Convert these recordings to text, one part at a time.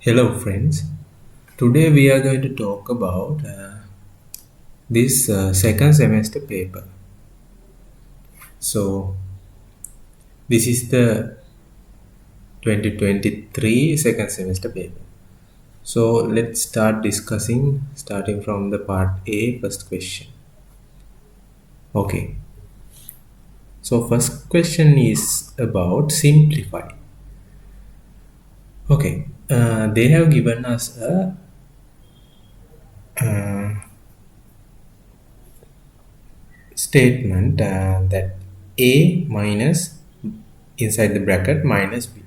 Hello, friends. Today we are going to talk about this second semester paper. So, this is the 2023 second semester paper. So, let's start discussing starting from the part A, first question. Okay. So, first question is about simplify. Okay. They have given us a uh, statement that a minus inside the bracket minus b.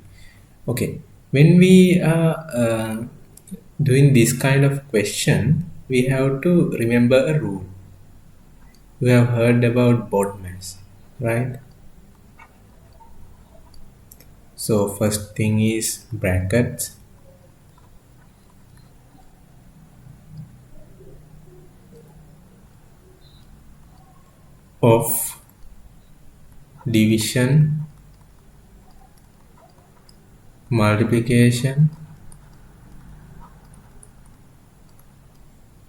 Okay, when we are doing this kind of question, we have to remember a rule. We have heard about BODMAS, right? So first thing is brackets of division, multiplication,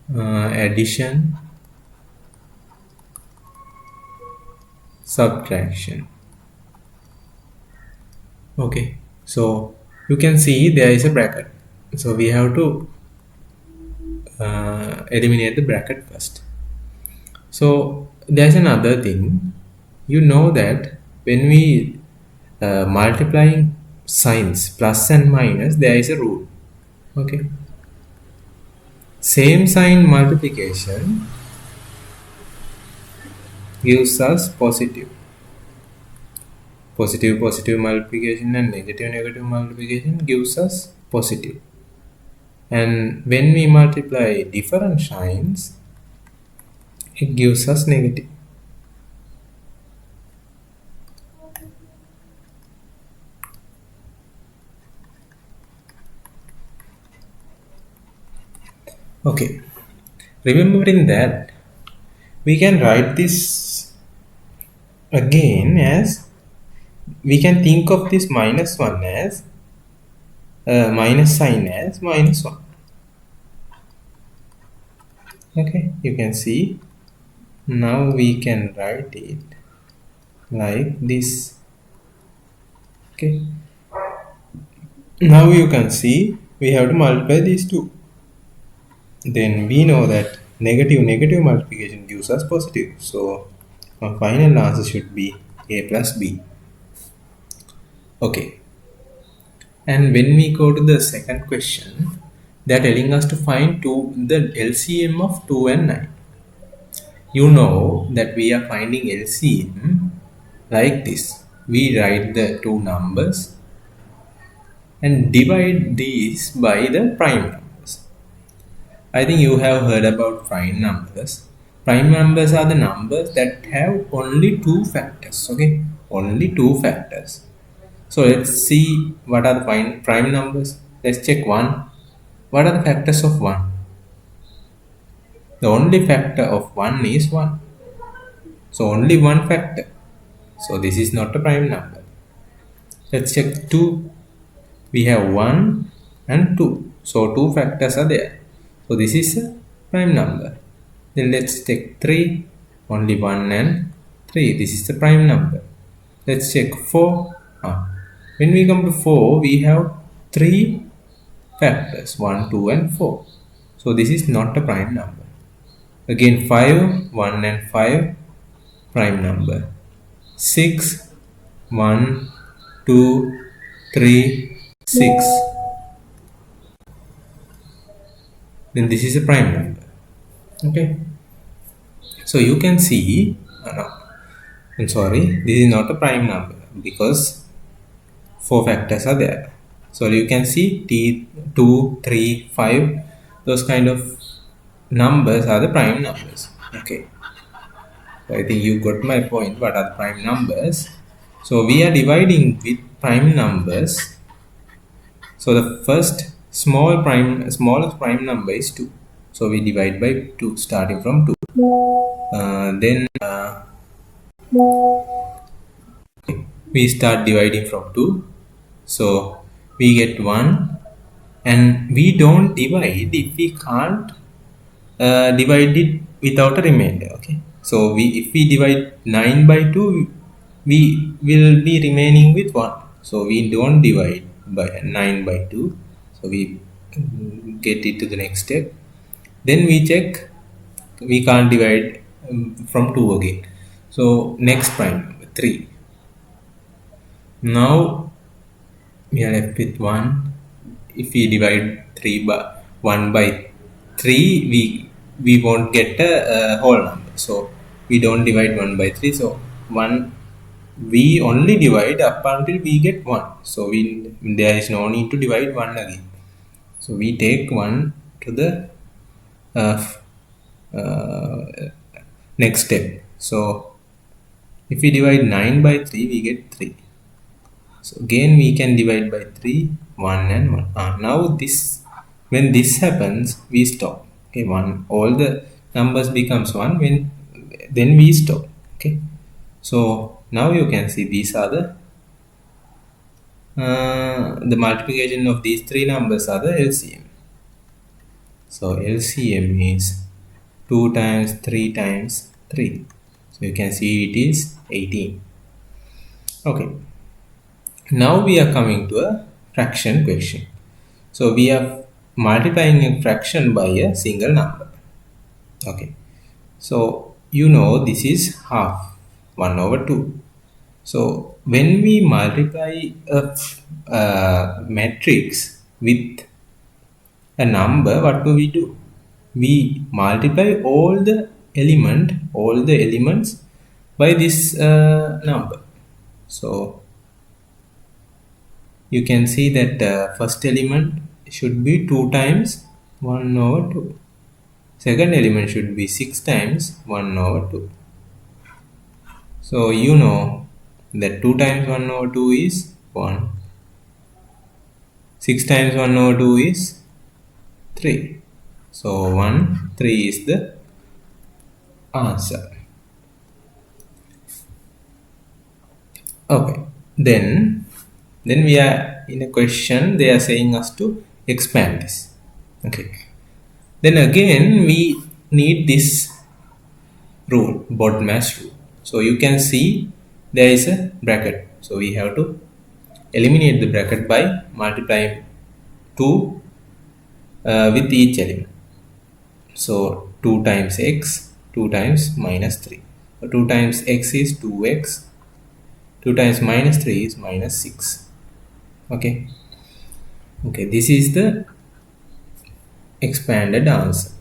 addition, subtraction. Okay, so you can see there is a bracket. So we have to eliminate the bracket first. So there's another thing. You know that when we multiplying signs plus and minus, there is a rule. Okay. Same sign multiplication gives us positive. Positive positive multiplication and negative negative multiplication gives us positive. And when we multiply different signs, it gives us negative. Okay. Remembering that, we can write this again as we can think of this minus 1 as minus sign as minus 1. Okay, you can see now we can write it like this. Okay, now you can see we have to multiply these two. Then we know that negative negative multiplication gives us positive, so our final answer should be a plus b. Okay, and when we go to the second question, they are telling us to find the LCM of 2 and 9. You know that we are finding LCM like this. We write the two numbers and divide these by the prime numbers. I think you have heard about prime numbers. Prime numbers are the numbers that have only two factors. Okay, only two factors. So let's see what are the prime numbers. Let's check 1. What are the factors of 1? The only factor of 1 is 1. So only one factor. So this is not a prime number. Let's check 2. We have 1 and 2. So two factors are there. So this is a prime number. Then let's check 3. Only 1 and 3. This is the prime number. Let's check 4. When we come to 4, we have 3 factors 1, 2 and 4. So this is not a prime number. Again 5, 1 and 5 prime number. 6, 1, 2, 3, 6. Then this is a prime number. Okay. So you can see, no, I'm sorry, this is not a prime number because 4 factors are there. So you can see T 2, 3, 5, those kind of numbers are the prime numbers. Okay. So I think you got my point. What are the prime numbers? So we are dividing with prime numbers. So the first smallest prime number is 2. So we divide by 2 starting from 2. Then we start dividing from 2. So we get 1, and we don't divide if we can't divide it without a remainder. Okay, so if we divide 9 by 2, we will be remaining with 1. So we don't divide by 9 by 2, so we get it to the next step. Then we check, we can't divide from 2 again. So next prime number 3. Now we are left with 1. If we divide 3 by 1 by 3, we won't get a whole number, so we don't divide 1 by 3. So 1, we only divide up until we get 1, so there is no need to divide 1 again. So we take 1 to the uh, uh, next step. So if we divide 9 by 3, we get 3. So again we can divide by 3, 1 and 1. Now this, when this happens, we stop. Okay, 1, all the numbers becomes 1, when then we stop. Okay, so now you can see these are the multiplication of these three numbers are the LCM. So LCM is 2 times 3 times 3. So you can see it is 18. Okay. Now we are coming to a fraction question. So we are multiplying a fraction by a single number. Okay. So you know this is half, 1 over 2. So when we multiply a matrix with a number, what do? We multiply all the elements by this number. So you can see that first element should be 2 times 1 over 2. Second element should be 6 times 1 over 2. So you know that 2 times 1 over 2 is 1. 6 times 1 over 2 is 3. So 1, 3 is the answer. Okay. Then we are in a question, they are saying us to expand this. Okay. Then again we need this rule, BODMAS rule. So you can see there is a bracket. So we have to eliminate the bracket by multiplying 2 with each element. So 2 times x, 2 times minus 3. So 2 times x is 2x, 2 times minus 3 is minus 6. Okay. Okay, this is the expanded answer.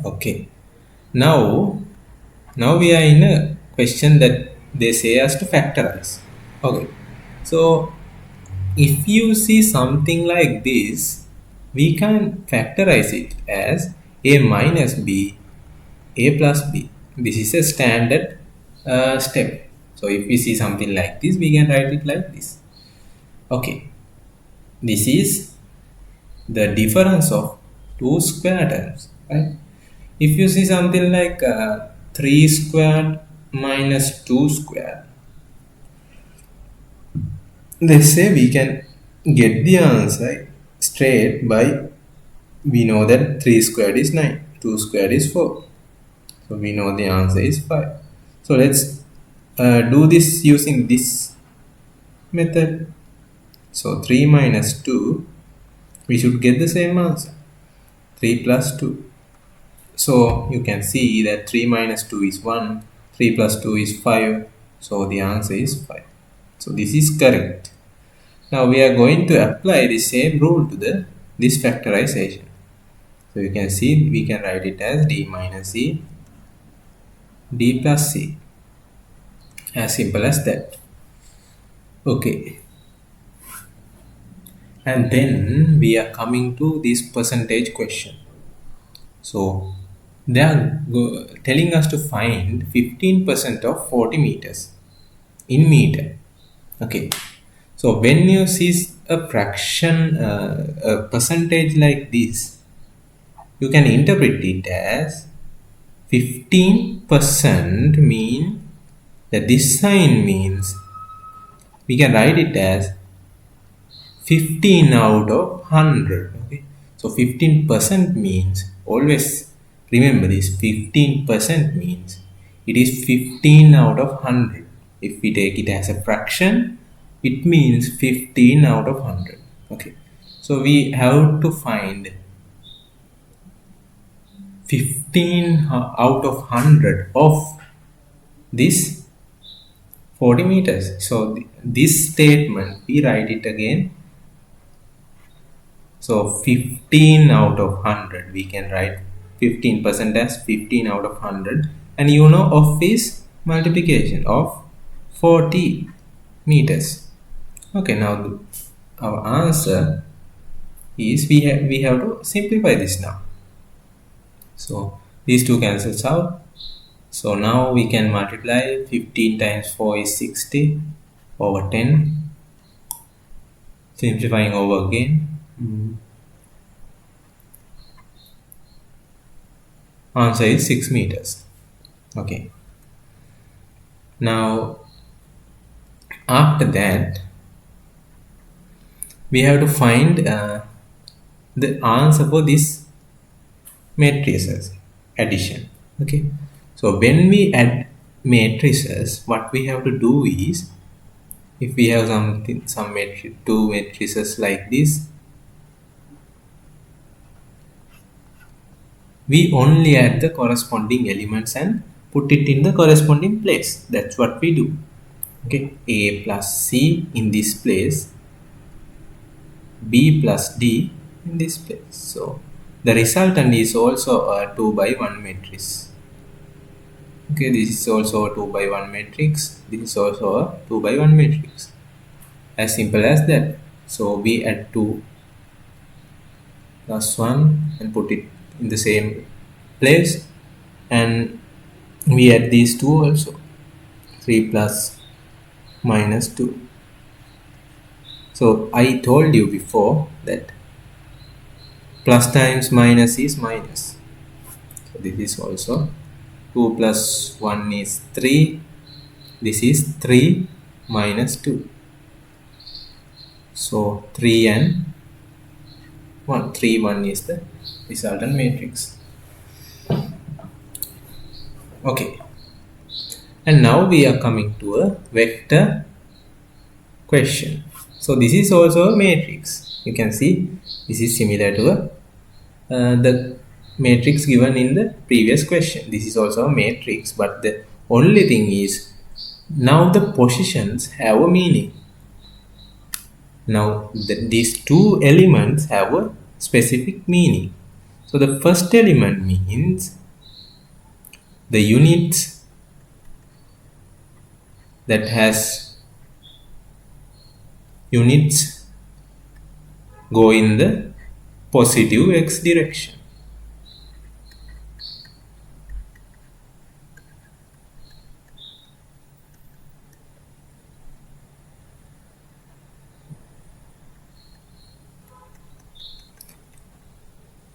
Okay. Now we are in a question that they say us to factorize. Okay. So if you see something like this, we can factorize it as a minus b, a plus b. This is a standard step. So if we see something like this, we can write it like this. Okay, this is the difference of two square terms, right? If you see something like 3 squared minus 2 squared, let's say we can get the answer straight by, we know that 3 squared is 9, 2 squared is 4. So we know the answer is 5. So let's do this using this method. So 3 minus 2, we should get the same answer, 3 plus 2. So you can see that 3 minus 2 is 1, 3 plus 2 is 5. So the answer is 5. So this is correct. Now we are going to apply the same rule to this factorization. So you can see we can write it as d minus e, d plus c. As simple as that. Okay. And then we are coming to this percentage question. So they are telling us to find 15% of 40 meters in meter. Okay. So when you see a fraction, a percentage like this, you can interpret it as 15% mean that this sign means we can write it as 15 out of 100. Okay, so 15% means, always remember this, 15% means it is 15 out of 100. If we take it as a fraction, it means 15 out of 100. Okay, so we have to find 15 out of 100 of this 40 meters. So this statement, we write it again. So 15 out of 100, we can write 15% as 15 out of 100. And you know of is multiplication of 40 meters. Okay, now our answer is, we have to simplify this now. So these two cancels out. So now we can multiply 15 times 4 is 60 over 10. Simplifying over again. Answer is 6 meters. Okay. Now after that, we have to find the answer for this matrices addition. Okay. So when we add matrices, what we have to do is, if we have two matrices like this, we only add the corresponding elements and put it in the corresponding place. That's what we do. Okay, A plus C in this place, B plus D in this place. So the resultant is also a 2 by 1 matrix. Okay, this is also a 2 by 1 matrix. This is also a 2 by 1 matrix. As simple as that. So we add 2 plus 1 and put it in the same place, and we add these two also, 3 plus minus 2. So I told you before that plus times minus is minus. So this is also 2 plus 1 is 3. This is 3 minus 2. So 3 and 1. 3, 1 is the resultant matrix. Okay. And now we are coming to a vector question. So this is also a matrix. You can see this is similar to the matrix given in the previous question. This is also a matrix, but the only thing is, now the positions have a meaning. Now these two elements have a specific meaning. So the first element means the units that has units go in the positive x direction.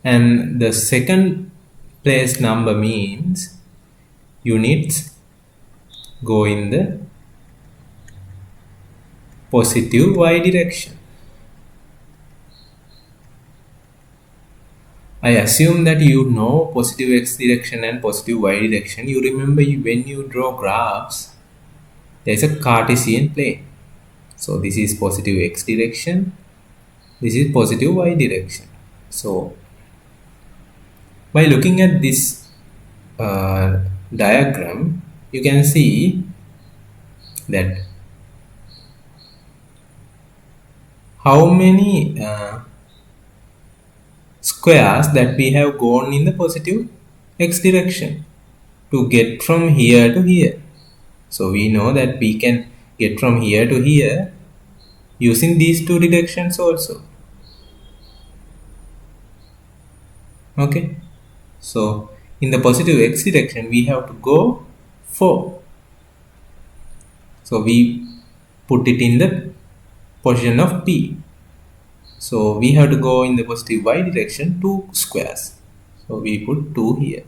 And the second place number means units go in the positive y direction. I assume that you know positive x direction and positive y direction. You remember when you draw graphs, there is a Cartesian plane. So this is positive x direction, this is positive y direction. So by looking at this diagram, you can see that how many squares that we have gone in the positive x direction to get from here to here. So we know that we can get from here to here using these two directions also. Okay, so in the positive x direction we have to go 4. So we put it in the position of P. So we have to go in the positive y direction 2 squares. So we put 2 here.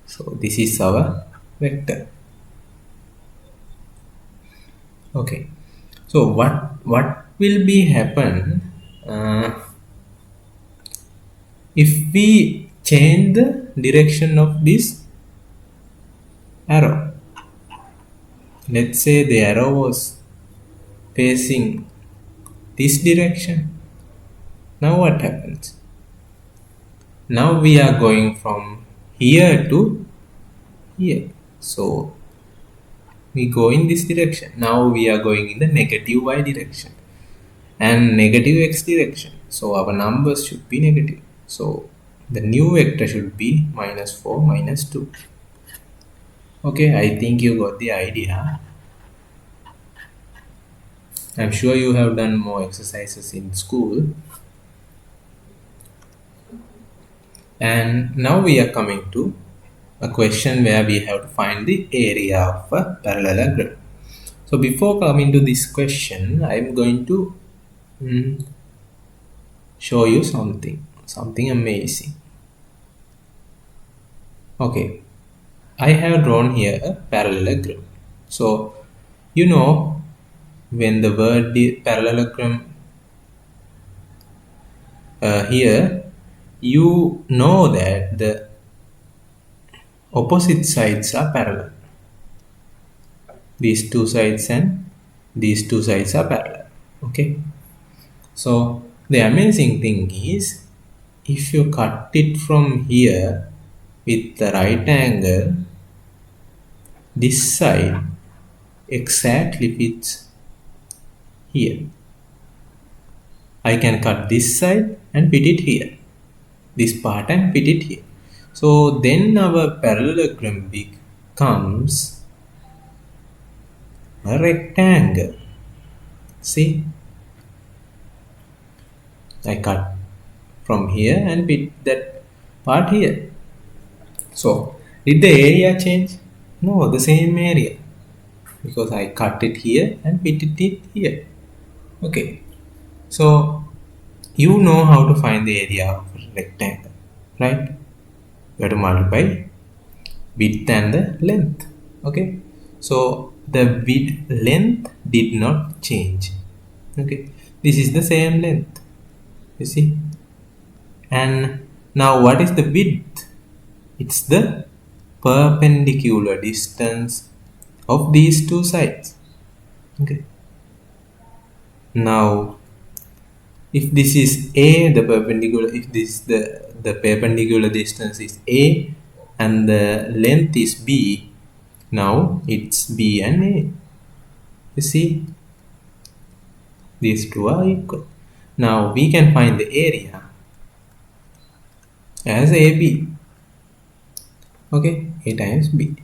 So this is our vector. Okay. So what will be happen uh, if we change the direction of this arrow? Let's say the arrow was facing this direction. Now what happens? Now we are going from here to here. So we go in this direction. Now we are going in the negative y direction and negative x direction. So our numbers should be negative. So the new vector should be -4, -2. Okay, I think you got the idea. I'm sure you have done more exercises in school. And now we are coming to a question where we have to find the area of a parallelogram. So before coming to this question, I'm going to show you something amazing. Okay, I have drawn here a parallelogram. So you know, when the word parallelogram here, you know that the opposite sides are parallel. These two sides and these two sides are parallel. Okay, so the amazing thing is, if you cut it from here with the right angle, this side exactly fits here. I can cut this side and fit it here, this part and fit it here. So then our parallelogram becomes a rectangle. See, I cut from here and fit that part here. So did the area change? No, the same area, because I cut it here and fitted it here. Okay, so you know how to find the area of a rectangle, right? You have to multiply width and the length. Okay, so the width length did not change. Okay, this is the same length, you see. And now what is the width? It's the perpendicular distance of these two sides. Okay, now if this is a, the perpendicular, if this the perpendicular distance is a and the length is b, now it's b and a. You see, these two are equal. Now we can find the area as AB. Okay, A times B.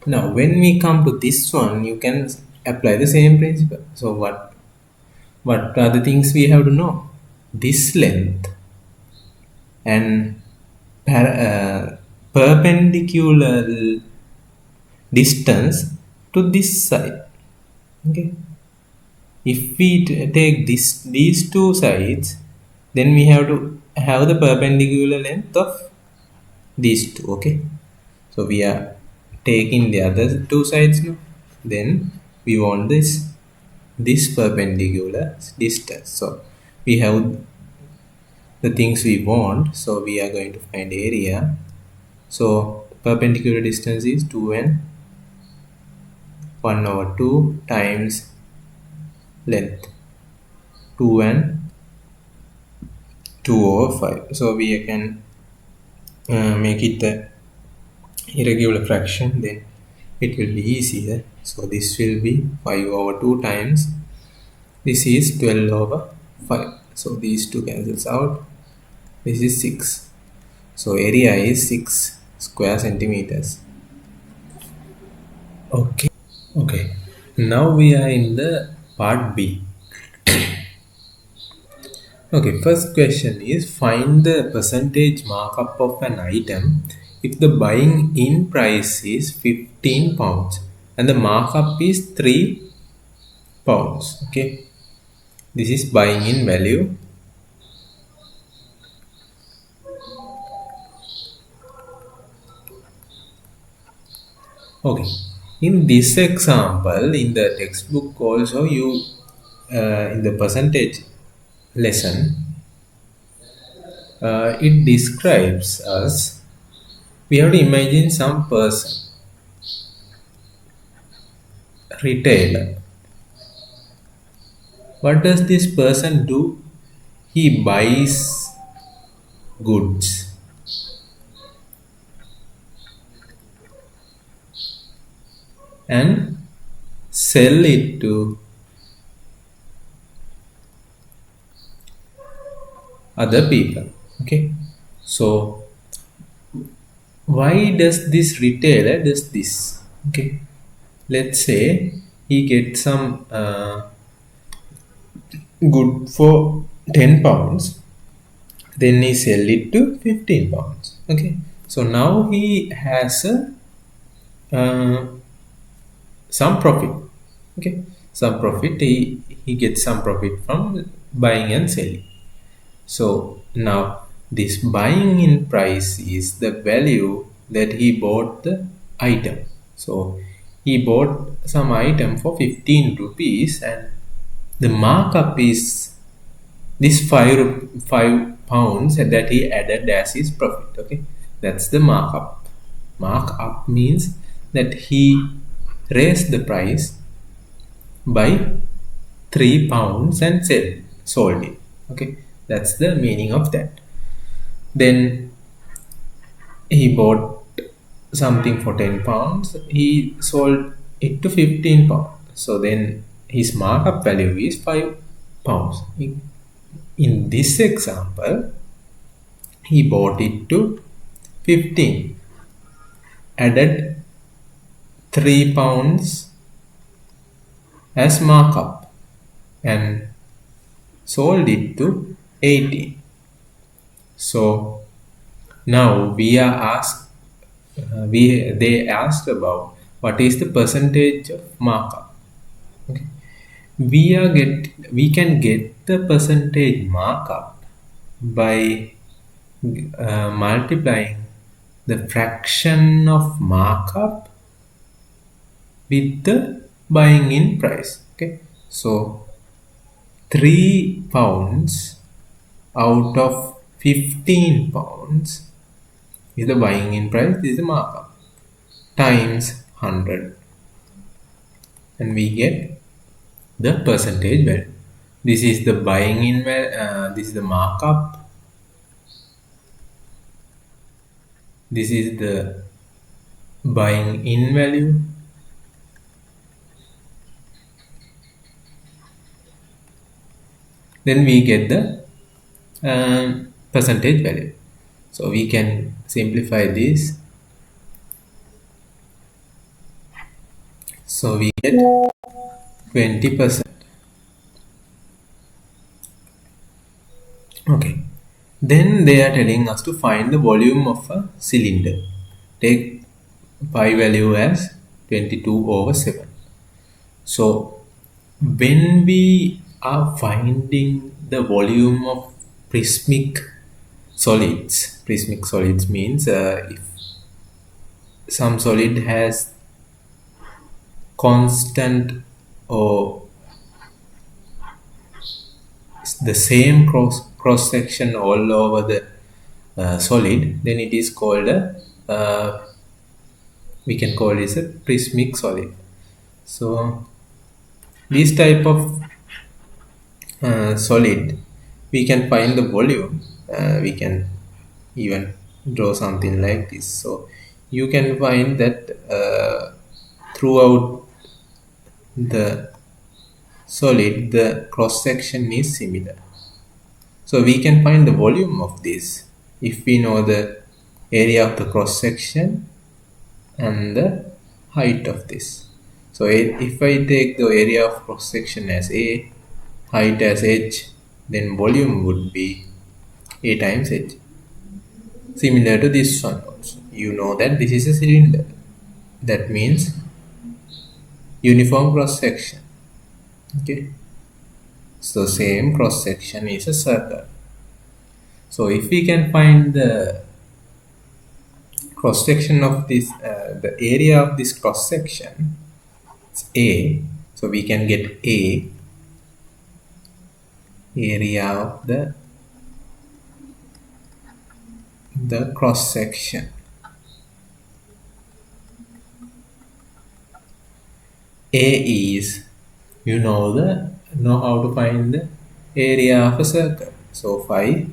Now when we come to this one, you can apply the same principle. So what are the things we have to know? This length and perpendicular distance to this side. Okay, if we take these two sides, then we have to have the perpendicular length of these two. Okay, so we are taking the other two sides now, then we want this perpendicular distance. So we have the things we want, so we are going to find area. So perpendicular distance is 2n 1/2 times length 2n 2/5. So we can make it the irregular fraction, then it will be easier. So this will be 5/2 times this is 12/5. So these two cancels out. This is 6. So area is 6 square centimeters. Okay, now we are in the part B. Okay, first question is, find the percentage markup of an item if the buying in price is 15 pounds and the markup is 3 pounds. Okay, this is buying in value. Okay, in this example, in the textbook also you in the percentage lesson, it describes us. We have to imagine some person, retailer. What does this person do? He buys goods and sell it to other people. Okay, so why does this retailer does this? Okay, let's say he gets some good for 10 pounds, then he sell it to 15 pounds. Okay, so now he has uh, some profit. Okay, some profit, he gets some profit from buying and selling. So now this buying in price is the value that he bought the item. So he bought some item for 15 rupees and the markup is this 5 pounds that he added as his profit. Okay, that's the markup. Markup means that he raised the price by 3 pounds and sold it. Okay, that's the meaning of that. Then he bought something for 10 pounds, he sold it to 15 pounds. So then his markup value is 5 pounds. In this example, he bought it to 15, added 3 pounds as markup and sold it to 18. So now we are asked, they asked about what is the percentage of markup. Okay, we can get the percentage markup by multiplying the fraction of markup with the buying in price. Okay, so 3 pounds out of 15 pounds is the buying in price, this is the markup, times 100, and we get the percentage value. This is the buying in this is the markup, this is the buying in value, then we get the percentage value. So we can simplify this. So we get 20%. Okay, then they are telling us to find the volume of a cylinder. Take pi value as 22/7. So when we are finding the volume of prismatic solids means if some solid has constant or the same cross section all over the solid, then it is called a we can call it a prismatic solid. So this type of solid, we can find the volume. We can even draw something like this. So you can find that throughout the solid, the cross section is similar. So we can find the volume of this if we know the area of the cross section and the height of this. So if I take the area of cross section as A, height as h, then volume would be A times h. Similar to this one also. You know that this is a cylinder. That means uniform cross section. Okay. So same cross section is a circle. So if we can find the cross section of this, the area of this cross section, it's A. So we can get A area of the cross section. A is, you know how to find the area of a circle. So 5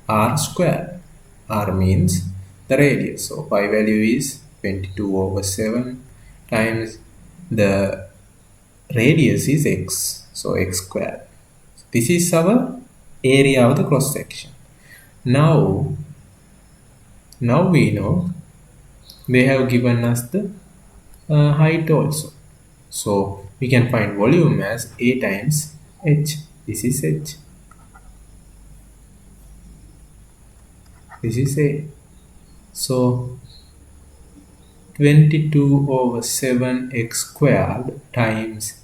r square. R means the radius. So pi value is 22 over 7 times the radius is x. So x squared. This is our area of the cross section. Now we know they have given us the height also. So we can find volume as A times h. This is h. This is A. So 22 over 7x squared times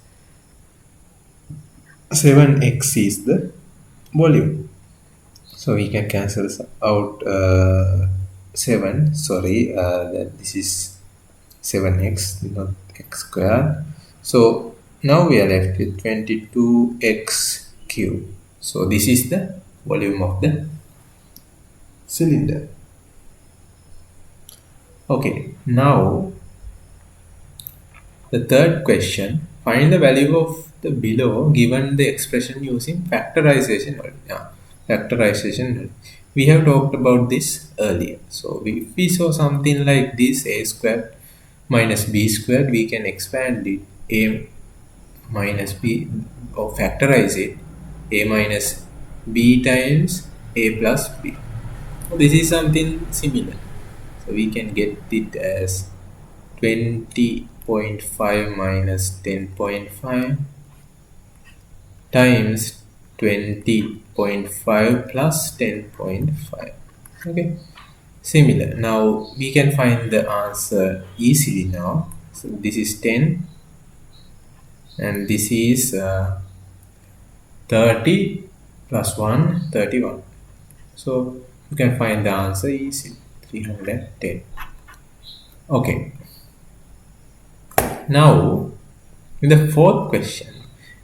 7x is the volume. So we can cancel out 7. Sorry, that this is 7x, not x squared. So now we are left with 22x cube. So this is the volume of the cylinder. Okay, now the third question, find the value of the below given the expression using factorization. Factorization. We have talked about this earlier. So if we saw something like this, a squared minus b squared, we can expand it, a minus b, or factorize it, a minus b times a plus b. This is something similar. So we can get it as 20.5 minus 10.5 times 20.5 plus 10.5. Okay, similar. Now we can find the answer easily now. So this is 10 and this is 30 plus 1, 31. So you can find the answer easily, 310. Okay. Now, in the fourth question,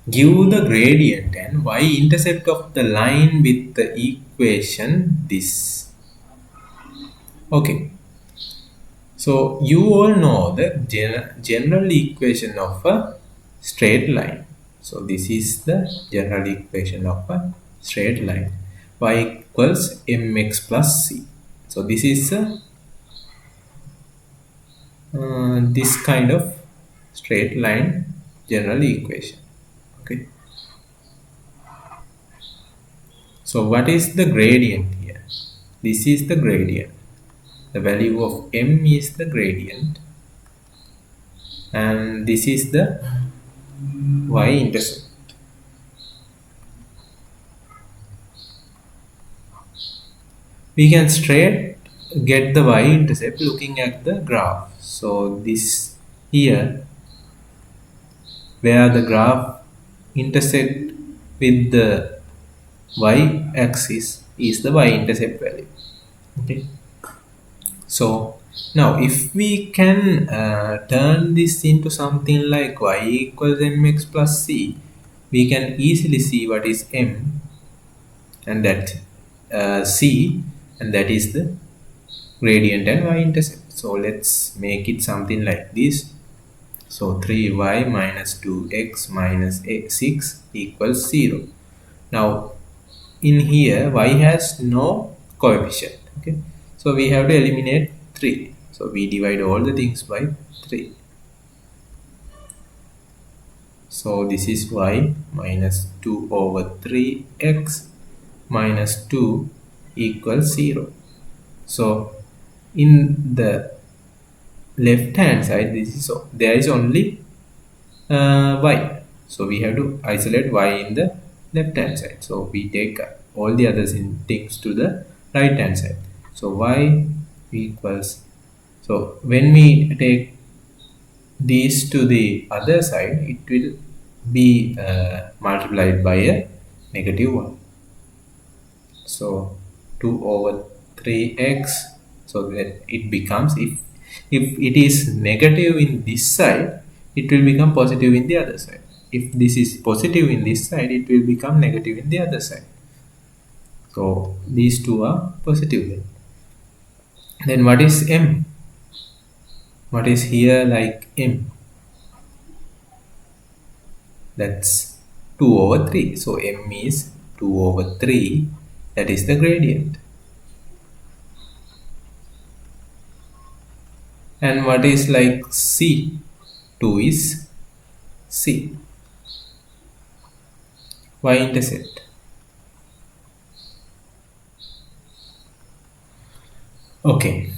give the gradient and y-intercept of the line with the equation this. Okay. So, you all know the general equation of a straight line. So, this is the general equation of a straight line. Y equals mx plus c. So, this is this kind of straight line general equation. Okay, so what is the gradient here? This is the gradient. The value of m is the gradient and this is the y-intercept. We can straight get the y-intercept looking at the graph. So this here, where the graph intersect with the y-axis, is the y-intercept value. Okay, so now if we can turn this into something like y equals mx plus c, we can easily see what is m and that c, and that is the gradient and y-intercept. So let's make it something like this. So 3y minus 2x minus 6 equals 0. Now in here y has no coefficient. Okay, so we have to eliminate 3. So we divide all the things by 3. So this is y minus 2 over 3x minus 2 equals 0. So in the left hand side, there is only y. So we have to isolate y in the left hand side. So we take all the other things to the right hand side. So y equals, so when we take these to the other side, it will be multiplied by a negative 1. So 2 over 3x, so that it becomes, if it is negative in this side, it will become positive in the other side. if this is positive in this side, it will become negative in the other side. So these two are positive then. Then what is m? What is here like m? That's 2 over 3. So m is 2 over 3. That is the gradient. And what is like c? 2 is c. Y-intercept. Okay.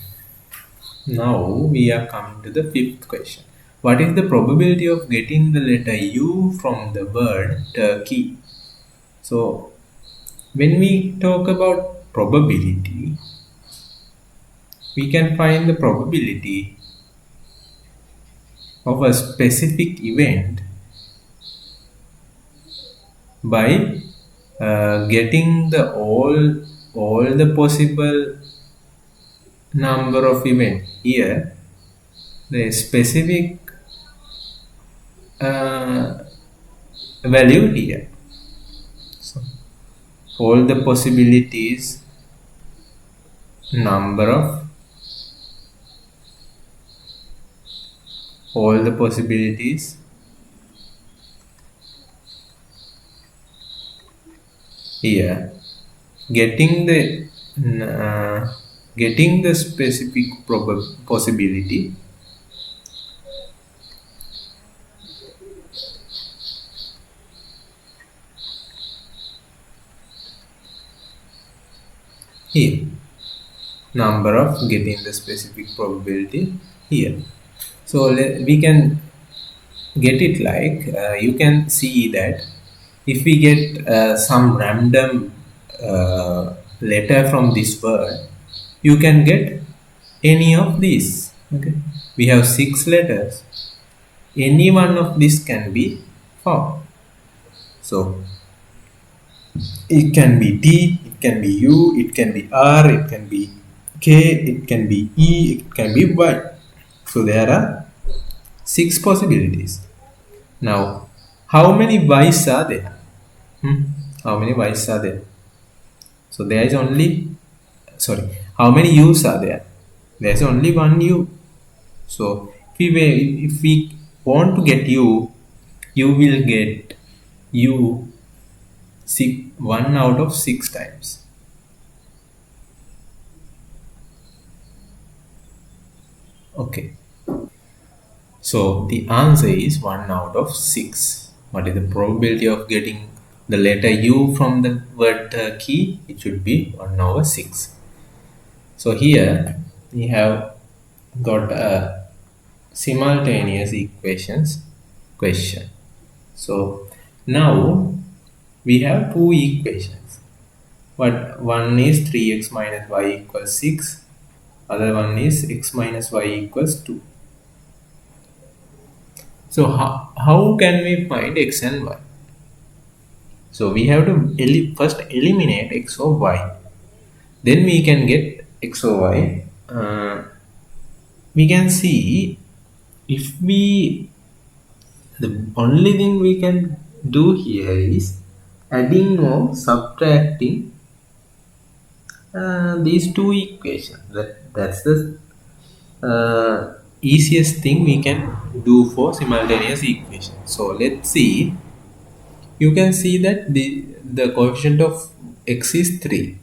Now we are coming to the fifth question. What is the probability of getting the letter U from the word turkey? So when we talk about probability, we can find the probability of a specific event by getting the all the possible number of events. Here the specific uh, value here. So all the possibilities, number of all the possibilities here, getting the specific possibility here, number of getting the specific probability here. So we can get it like you can see that if we get some random letter from this word, you can get any of these. Okay, we have 6 letters. Any one of these can be found. So it can be D, it can be U, it can be R, it can be K, it can be E, it can be Y. So there are 6 possibilities. Now, how many Y's are there? How many Y's are there? So there is only, sorry, how many U's are there? There is only one U. So if we want to get U, you will get U 1 out of 6 times. Okay. So the answer is 1 out of 6. What is the probability of getting the letter U from the word turkey? It should be 1 over 6. So here we have got a simultaneous equations question. So now we have two equations. One is 3x minus y equals 6. Other one is x minus y equals 2. So how can we find x and y? So we have to first eliminate x or y. Then we can get x or y. We can see if the only thing we can do here is adding or subtracting these two equations. That's the easiest thing we can do for simultaneous equation. So let's see. You can see that the coefficient of x is 3.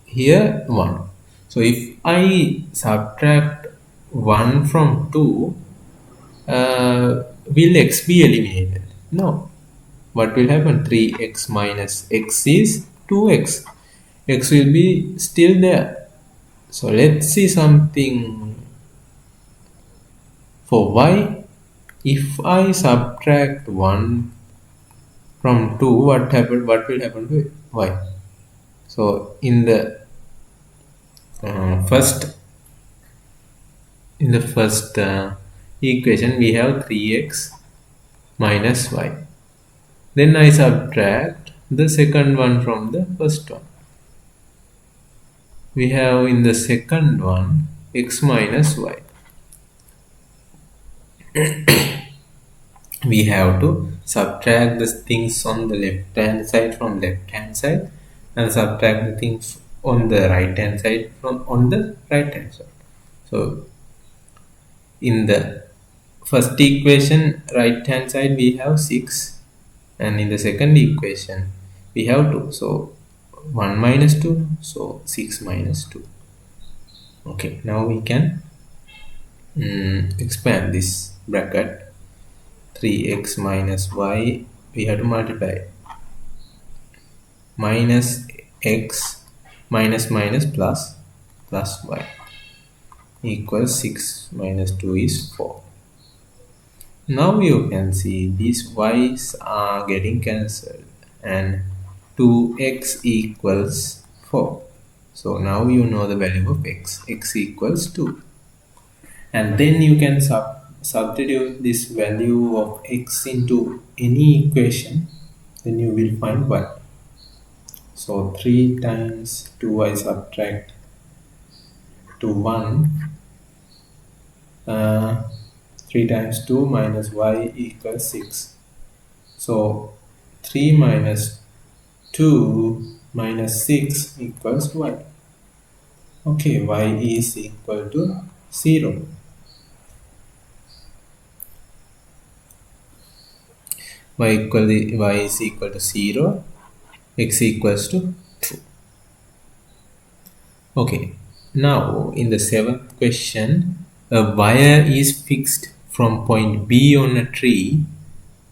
Here 1. So if I subtract 1 from 2, will x be eliminated? No. What will happen? 3x minus x is 2x. X will be still there. So let's see something for y. If I subtract 1 from 2, what will happen to y? So in the first equation we have 3x minus y. Then I subtract the second one from the first one. We have in the second one x minus y. we have to subtract the things on the left hand side from left hand side and subtract the things on the right hand side from on the right hand side. So in the first equation right hand side we have 6, and in the second equation we have 2. So 1 minus 2, so 6 minus 2. Okay, now we can expand this bracket. 3x minus y, we have to multiply minus x minus minus plus plus y equals 6 minus 2 is 4. Now you can see these y's are getting cancelled and 2x equals 4. So now you know the value of x equals 2. And then you can substitute this value of x into any equation, then you will find y. So 3 times 2y subtract to 1, 3 times 2 minus y equals 6. So 3 minus 2 minus 6 equals y. Okay, y is equal to 0. Y is equal to 0, x equals to 2. Okay, now in the 7th question, a wire is fixed from point B on a tree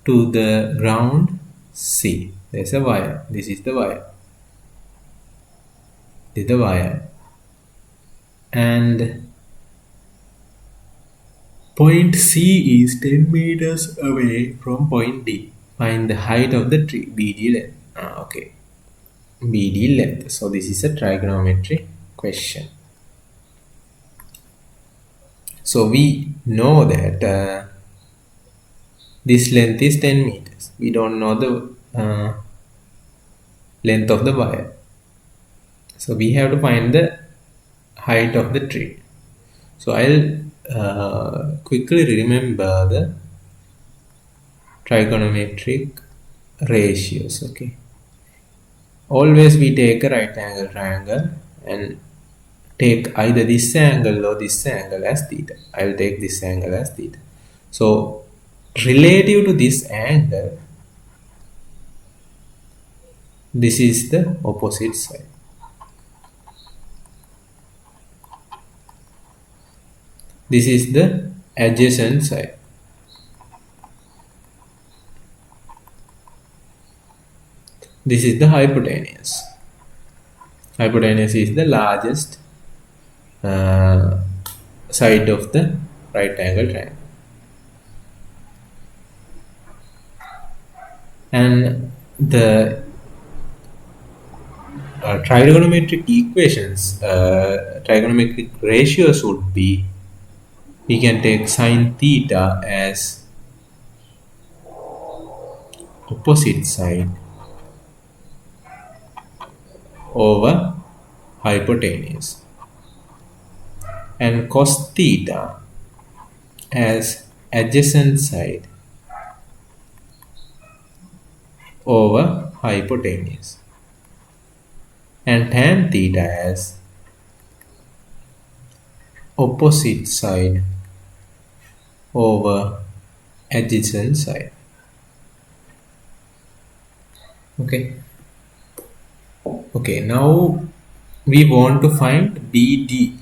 to the ground C. There's a wire. This is the wire. This is the wire. And point C is 10 meters away from point D. Find the height of the tree, BD length. Okay, BD length. So this is a trigonometry question. So we know that this length is 10 meters. We don't know the length of the wire. So we have to find the height of the tree. So I'll quickly remember the trigonometric ratios. Okay, always we take a right angle triangle and take either this angle or this angle as theta. I'll take this angle as theta. So relative to this angle, this is the opposite side. This is the adjacent side. This is the hypotenuse. Hypotenuse is the largest side of the right angle triangle. And the trigonometric equations, trigonometric ratios would be, we can take sine theta as opposite side over hypotenuse, and cos theta as adjacent side over hypotenuse, and tan theta as opposite side over adjacent side. Okay, now we want to find BD.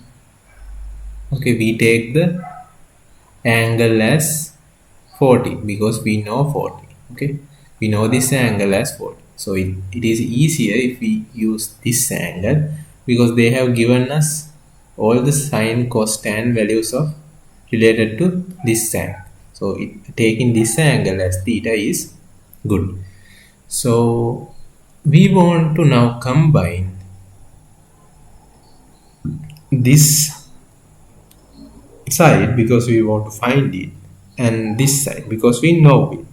Okay, we take the angle as 40 because we know 40. Okay, we know this angle as 40. So it is easier if we use this angle because they have given us all the sine, cos, tan values of related to this angle. So taking this angle as theta is good. So we want to now combine this side because we want to find it, and this side because we know it.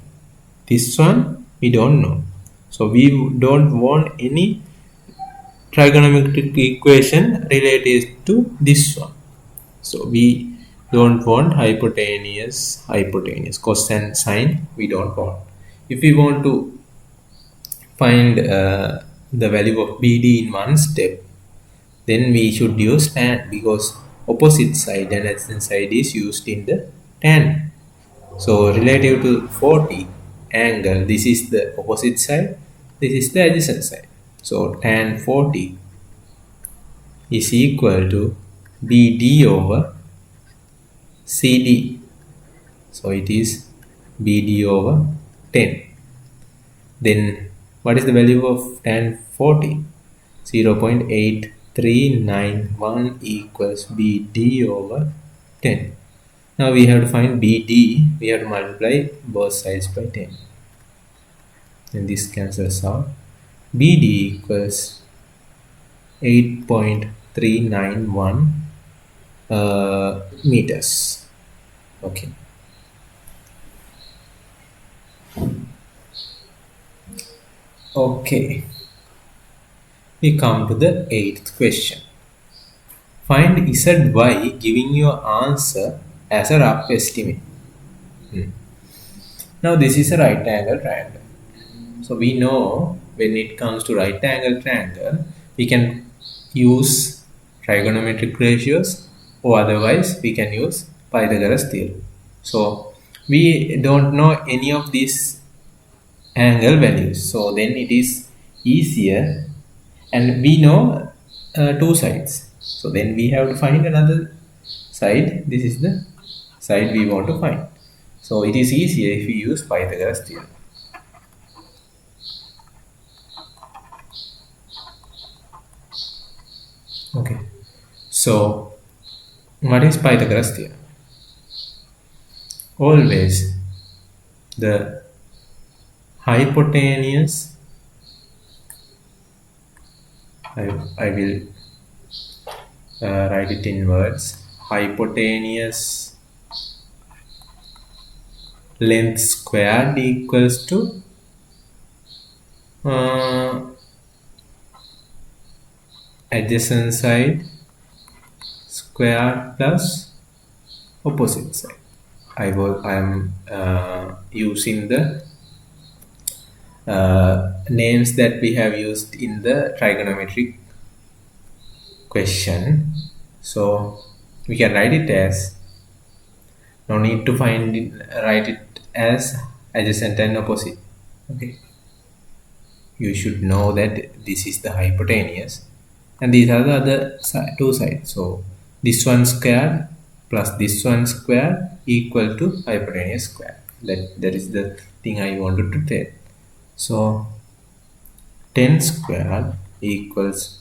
This one we don't know, so we don't want any trigonometric equation related to this one. So we don't want hypotenuse cosine sine we don't want. If we want to find the value of BD in one step, then we should use tan, because opposite side and adjacent side is used in the tan. So relative to 40 angle, this is the opposite side, this is the adjacent side. So tan 40 is equal to BD over CD. So it is BD over 10. Then what is the value of tan 40? 0.8391 equals BD over 10. Now we have to find BD, we have to multiply both sides by 10. And this cancels out. BD equals 8.391 meters. Okay. Okay. We come to the 8th question. Find ZY giving your answer as a rough estimate. Now this is a right angle triangle. So we know when it comes to right angle triangle, we can use trigonometric ratios, or otherwise we can use Pythagoras theorem. So we don't know any of these angle values. So then it is easier, and we know two sides. So then we have to find another side. This is the side we want to find. So it is easier if we use Pythagoras theorem. Okay. So what is Pythagoras theorem? Always the hypotenuse, I will write it in words, hypotenuse length squared equals to adjacent side squared plus opposite side. I am using the names that we have used in the trigonometric question. So we can write it as, no need to find it, write it as adjacent and opposite. Okay, you should know that this is the hypotenuse and these are the other two sides. So this one squared plus this one squared equal to hypotenuse squared. That is the thing I wanted to tell. So 10 squared equals,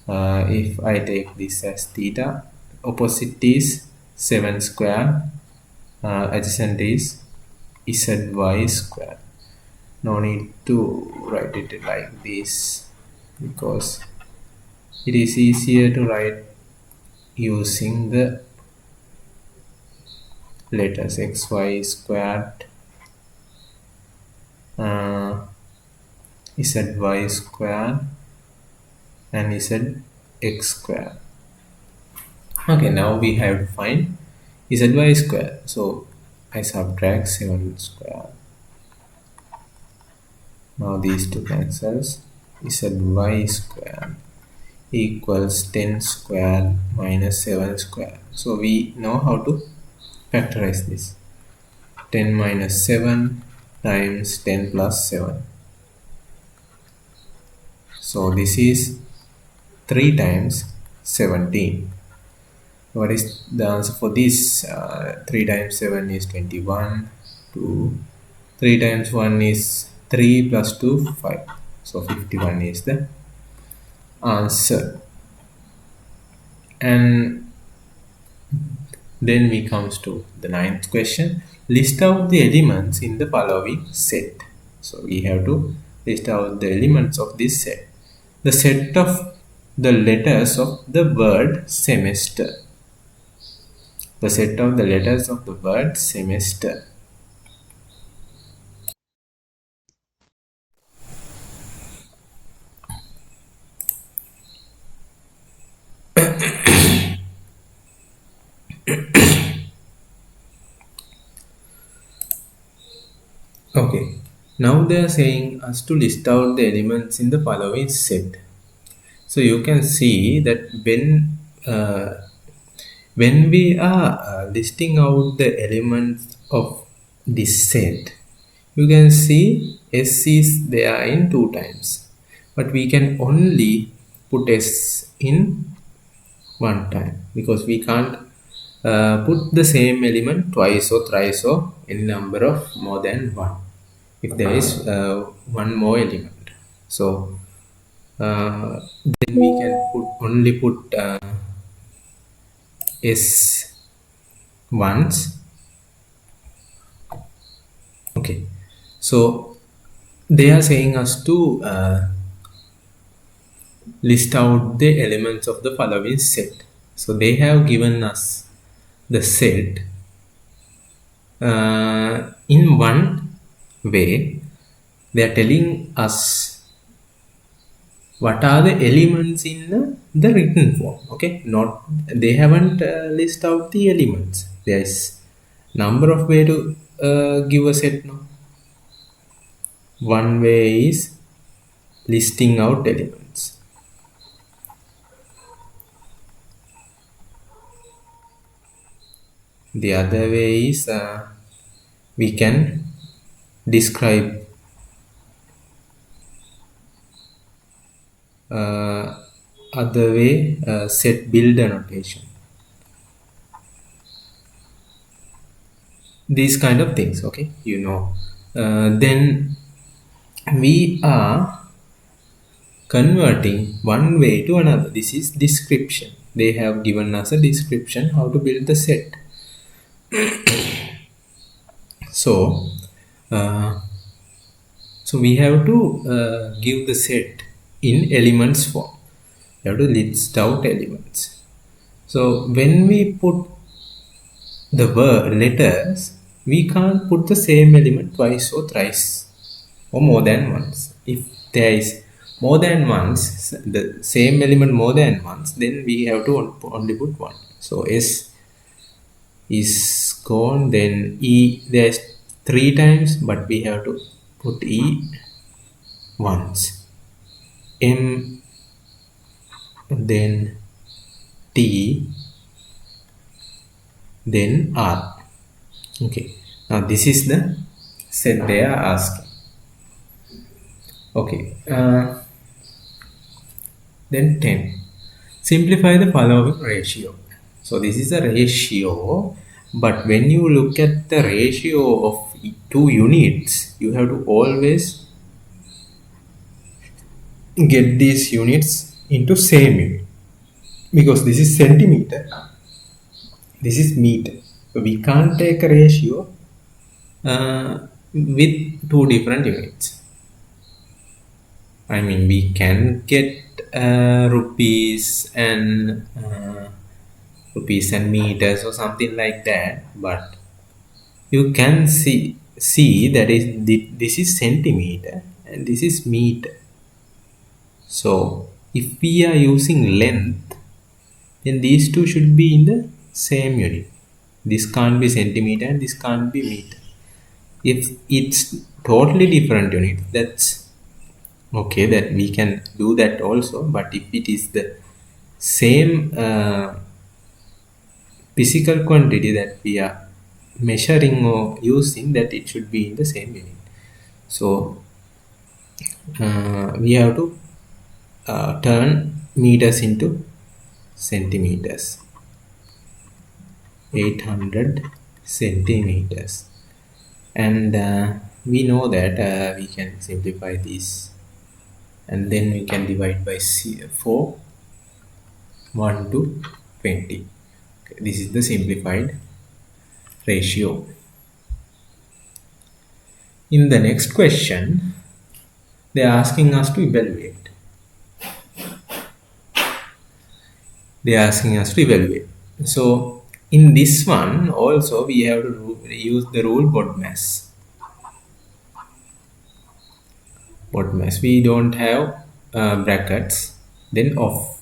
if I take this as theta, opposite is 7 squared, adjacent is zy squared. No need to write it like this, because it is easier to write using the letters xy squared, zy squared and zx squared. Okay, now we have to find zy squared. So I subtract 7 squared. Now these two cancels. Zy squared equals 10 squared minus 7 squared. So we know how to factorize this. 10 minus 7 times 10 plus 7. So this is 3 times 17. What is the answer for this? 3 times 7 is 21. 2. 3 times 1 is 3 plus 2, 5. So 51 is the answer. And then we comes to the 9th question. List out the elements in the following set. So we have to list out the elements of this set. The set of the letters of the word semester. The set of the letters of the word semester. Okay. Now they are saying us to list out the elements in the following set. So you can see that when we are listing out the elements of this set, you can see S is there in two times, but we can only put S in one time because we can't put the same element twice or thrice or any number of more than one if there is one more element. So then we can only put S once. Okay, so they are saying us to list out the elements of the following set. So they have given us the set in one way. They are telling us what are the elements in the written form. Okay, not they haven't list out the elements. There is number of way to give a set. No, one way is listing out elements. The other way is we can describe other way set builder notation. These kind of things. Okay, then we are converting one way to another. This is description. They have given us a description how to build the set. So uh, so we have to give the set in elements form. We have to list out elements. So when we put the word letters, we can't put the same element twice or thrice or more than once. If there is more than once, the same element more than once, then we have to only put one. So S is gone, then E there's three times, but we have to put E once. M, then T, then R. Okay, now this is the set they are asking. Okay, then 10. Simplify the following ratio. So this is a ratio, but when you look at the ratio of two units, you have to always get these units into same unit because this is centimeter, this is meter. So we can't take a ratio with two different units. I mean, we can get rupees and meters or something like that, but you can see that this is centimeter and this is meter. So if we are using length, then these two should be in the same unit. This can't be centimeter and this can't be meter. If it's totally different unit, that's okay, that we can do that also. But if it is the same physical quantity that we are measuring or using, that it should be in the same unit. So we have to turn meters into centimeters. 800 centimeters, and we know that we can simplify this, and then we can divide by 4, 1 to 20. Okay, this is the simplified ratio. In the next question, they are asking us to evaluate. So in this one also we have to use the rule BODMAS. We don't have brackets, then off.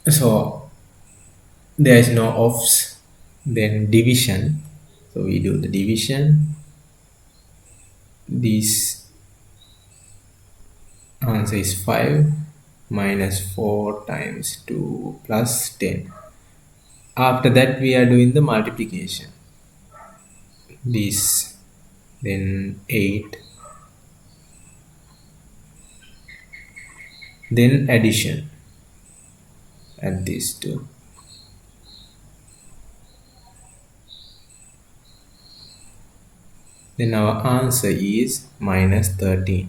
So there is no offs, Then division. So we do the division. This answer is 5 minus 4 times 2 plus 10. After that we are doing the multiplication. This, then 8, then addition. Add these two. Then our answer is minus 13.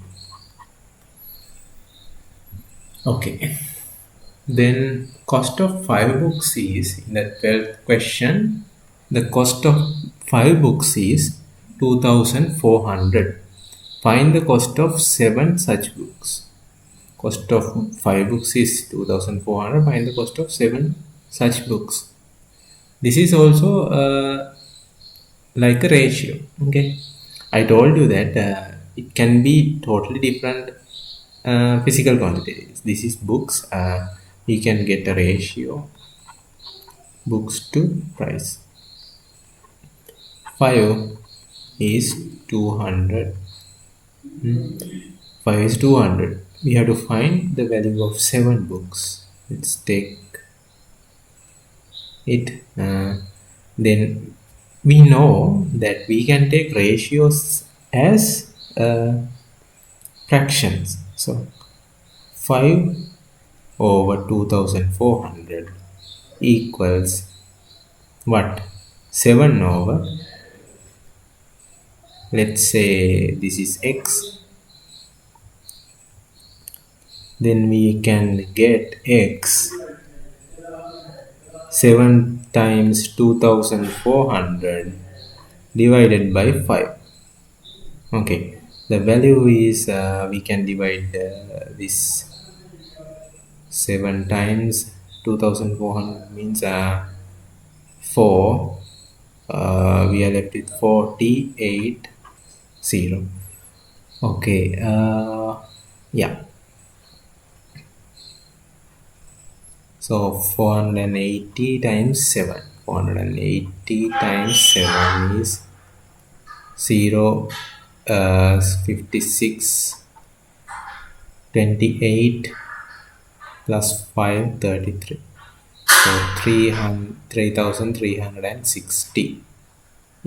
Okay. Then cost of 5 books is, in the 12th question, the cost of 5 books is 2400. Find the cost of 7 such books. Cost of 5 books is 2400. Find the cost of 7 such books. This is also like a ratio. Okay, I told you that it can be totally different physical quantities. This is books. We can get a ratio books to price. 5 is 200. 5 is 200. We have to find the value of 7 books. Let's take it. Then we know that we can take ratios as fractions. So 5 over 2400 equals what? 7 over, let's say this is x, then we can get x 7 times 2400 divided by 5. Okay, the value is we can divide this 7 times 2400 means 4. We are left with 48 0. Okay, yeah. So 480 times 7. 480 times 7 is 0, 56, 28 plus 5, 33. So 3360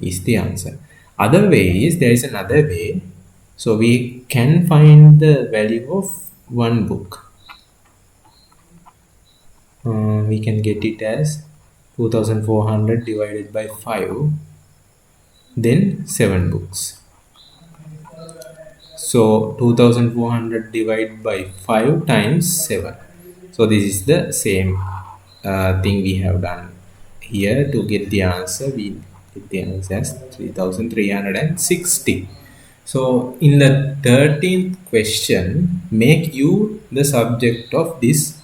is the answer. Other way is, there is another way. So we can find the value of one book. We can get it as 2400 divided by 5, then 7 books. So 2400 divided by 5 times 7. So this is the same thing we have done here. To get the answer, we get the answer as 3360. So in the 13th question, make u the subject of this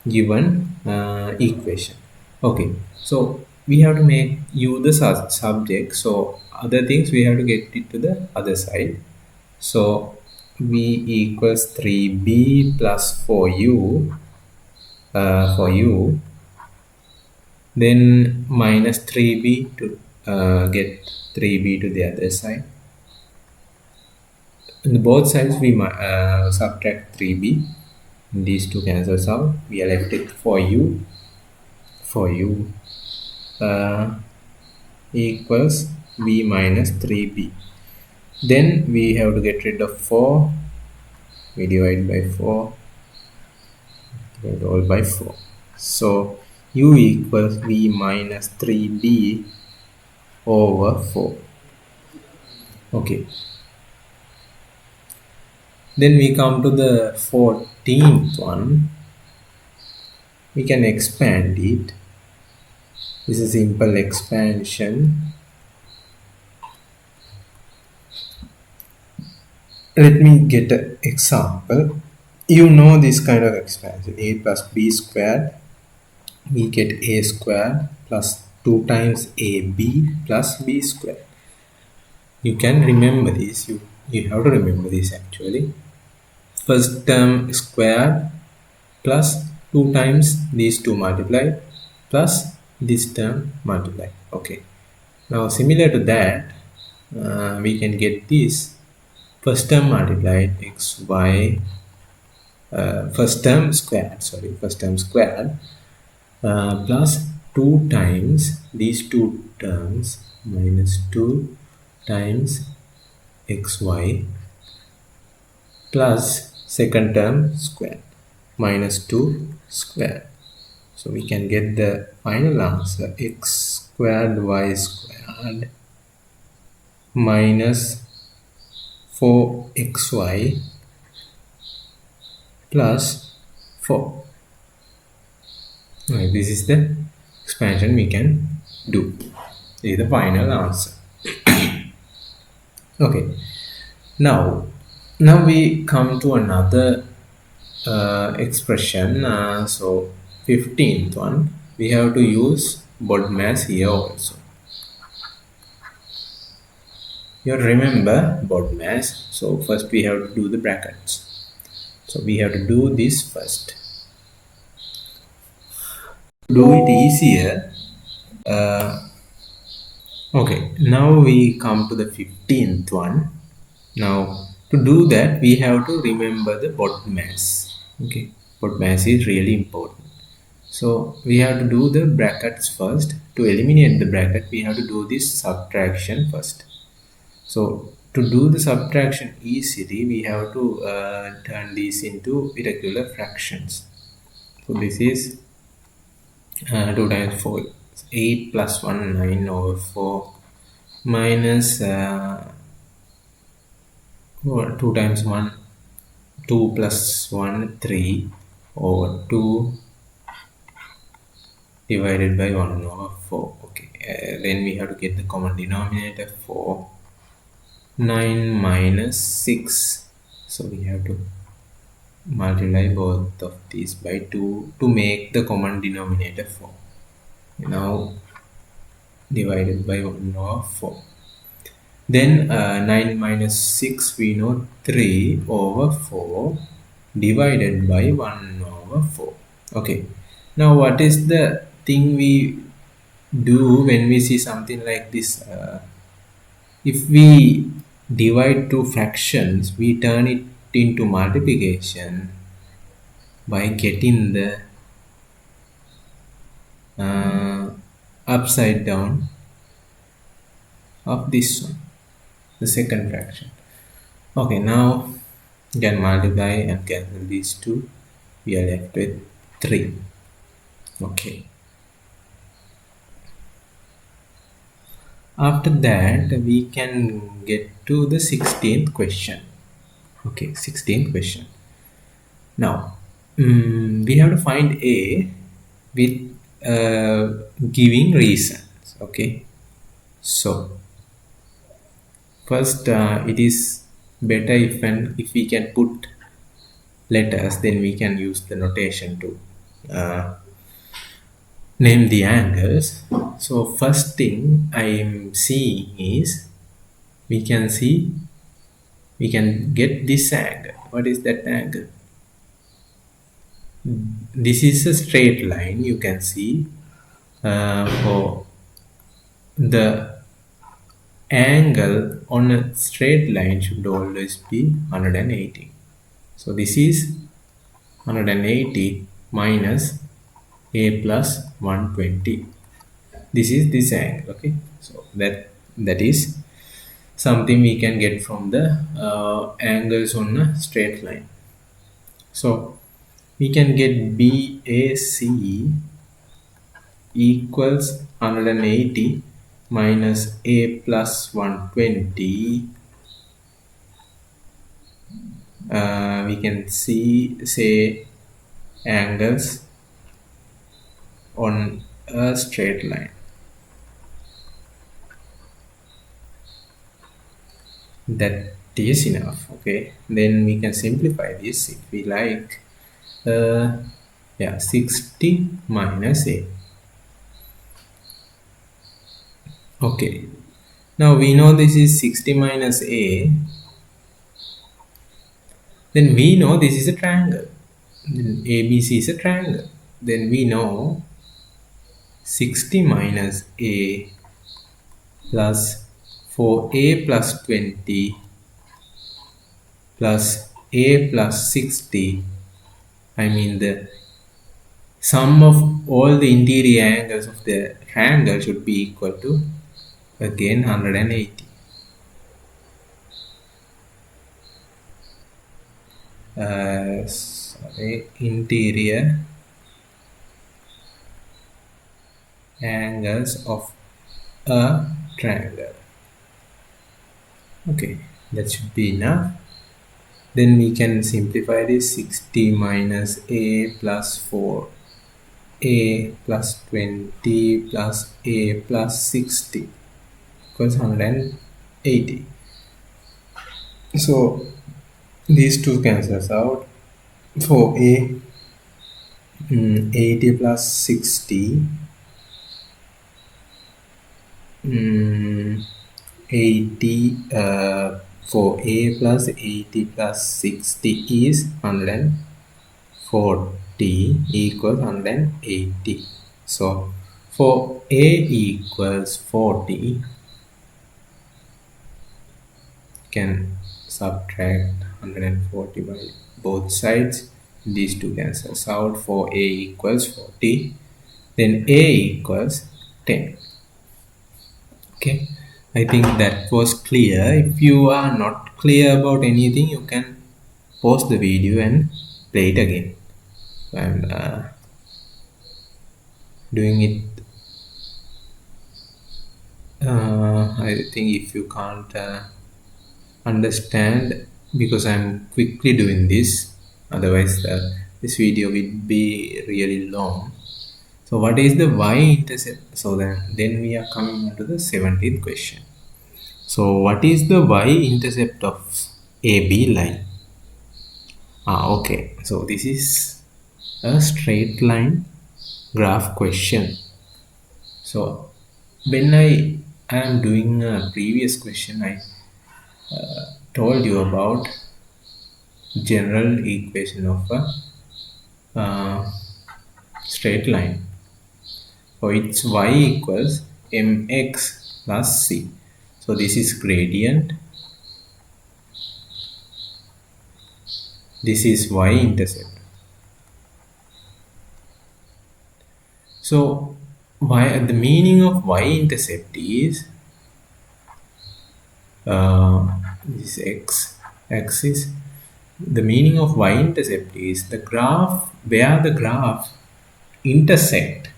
given equation. Okay, so we have to make u the subject. So other things we have to get it to the other side. So v equals 3b plus 4u for u, then minus 3b to get 3b to the other side. On both sides we subtract 3b. These two cancels out. We are left with 4u. 4u equals b minus 3b. Then we have to get rid of 4. We divide by 4. Divide all by 4. So u equals b minus 3b over 4. Okay. Then we come to the 14th one. We can expand it. This is a simple expansion. Let me get an example. You know this kind of expansion. A plus b squared. We get a squared plus 2 times ab plus b squared. You can remember this. You have to remember this actually. First term squared plus 2 times these two multiplied plus this term multiply. Okay, now similar to that, we can get this first term multiplied xy, first term squared, sorry, first term squared, plus 2 times these two terms minus 2 times xy plus second term squared minus 2 squared. So we can get the final answer x squared y squared minus 4xy plus 4. Right, this is the expansion we can do. This is the final answer. Okay, now we come to another expression. So 15th one, we have to use BODMAS here also. You remember BODMAS. So first we have to do the brackets. So we have to do this first. To do it easier. Okay, now we come to the 15th one. Now to do that, we have to remember the BODMAS. Okay, BODMAS is really important. So we have to do the brackets first. To eliminate the bracket, we have to do this subtraction first. So to do the subtraction easily, we have to turn these into irregular fractions. So this is 2 times 4, 8 plus 1, 9 over 4 minus 2 times 1, 2 plus 1, 3 over 2 divided by 1 over 4. Okay, then we have to get the common denominator 4. 9 minus 6. So we have to multiply both of these by 2 to make the common denominator 4. Now divided by 1 over 4. Then 9 minus 6, we know 3 over 4 divided by 1 over 4. Okay, now what is the thing we do when we see something like this? If we divide two fractions, we turn it into multiplication by getting the upside down of this one, the second fraction. Okay, now you can multiply and cancel these two. We are left with 3. Okay. After that, we can get to the 16th question. Okay, 16th question. Now, we have to find A with giving reasons. Okay, so first it is better if we can put letters, then we can use the notation to name the angles. So first thing I am seeing is we can get this angle. What is that angle? This is a straight line. You can see for the angle on a straight line should always be 180. So this is 180 minus a plus 120. This is this angle. Okay, so that is something we can get from the angles on a straight line. So we can get BAC equals 180 minus a plus 120. We can say angles on a straight line. That is enough. Okay, then we can simplify this if we like. Yeah, 60 minus a. Okay, now we know this is 60 minus a. Then we know this is a triangle. Then ABC is a triangle. Then we know 60 minus a plus 4a plus 20 plus a plus 60. I mean the sum of all the interior angles of the triangle should be equal to again 180. Sorry, interior angles of a triangle. Okay, that should be enough. Then we can simplify this. 60 minus a plus 4 a plus 20 plus a plus 60 equals 180. So these two cancels out. For a 80 plus 60 80 for a plus 80 plus 60 is 140 equals 180. So for a equals 40, can subtract 140 by both sides. These two cancels out. For a equals 40, then a equals 10. Okay, I think that was clear. If you are not clear about anything, you can pause the video and play it again. I'm doing it. I think if you can't understand, because I'm quickly doing this, otherwise this video will be really long. So what is the y-intercept? So then we are coming on to the 17th question. So what is the y-intercept of AB line? Okay, so this is a straight line graph question. So when I am doing a previous question, I told you about general equation of a straight line. So it's y equals mx plus c. So this is gradient. This is y-intercept. So the meaning of y-intercept is this x axis. The meaning of y-intercept is the graph where the graph intersect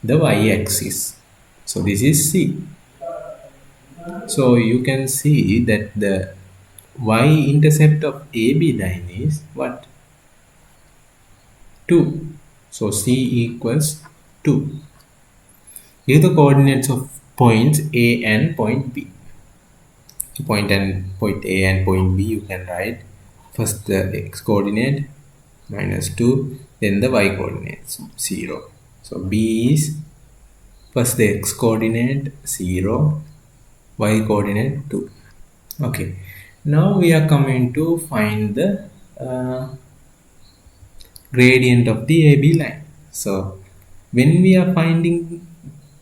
the y-axis. So this is C. So you can see that the y-intercept of AB line is what? 2. So C equals 2. Give the coordinates of points A and point B. Point A and point B you can write first the x coordinate minus 2, then the y coordinate 0. So B is first the x coordinate 0, y coordinate 2. Okay, now we are coming to find the gradient of the AB line. So when we are finding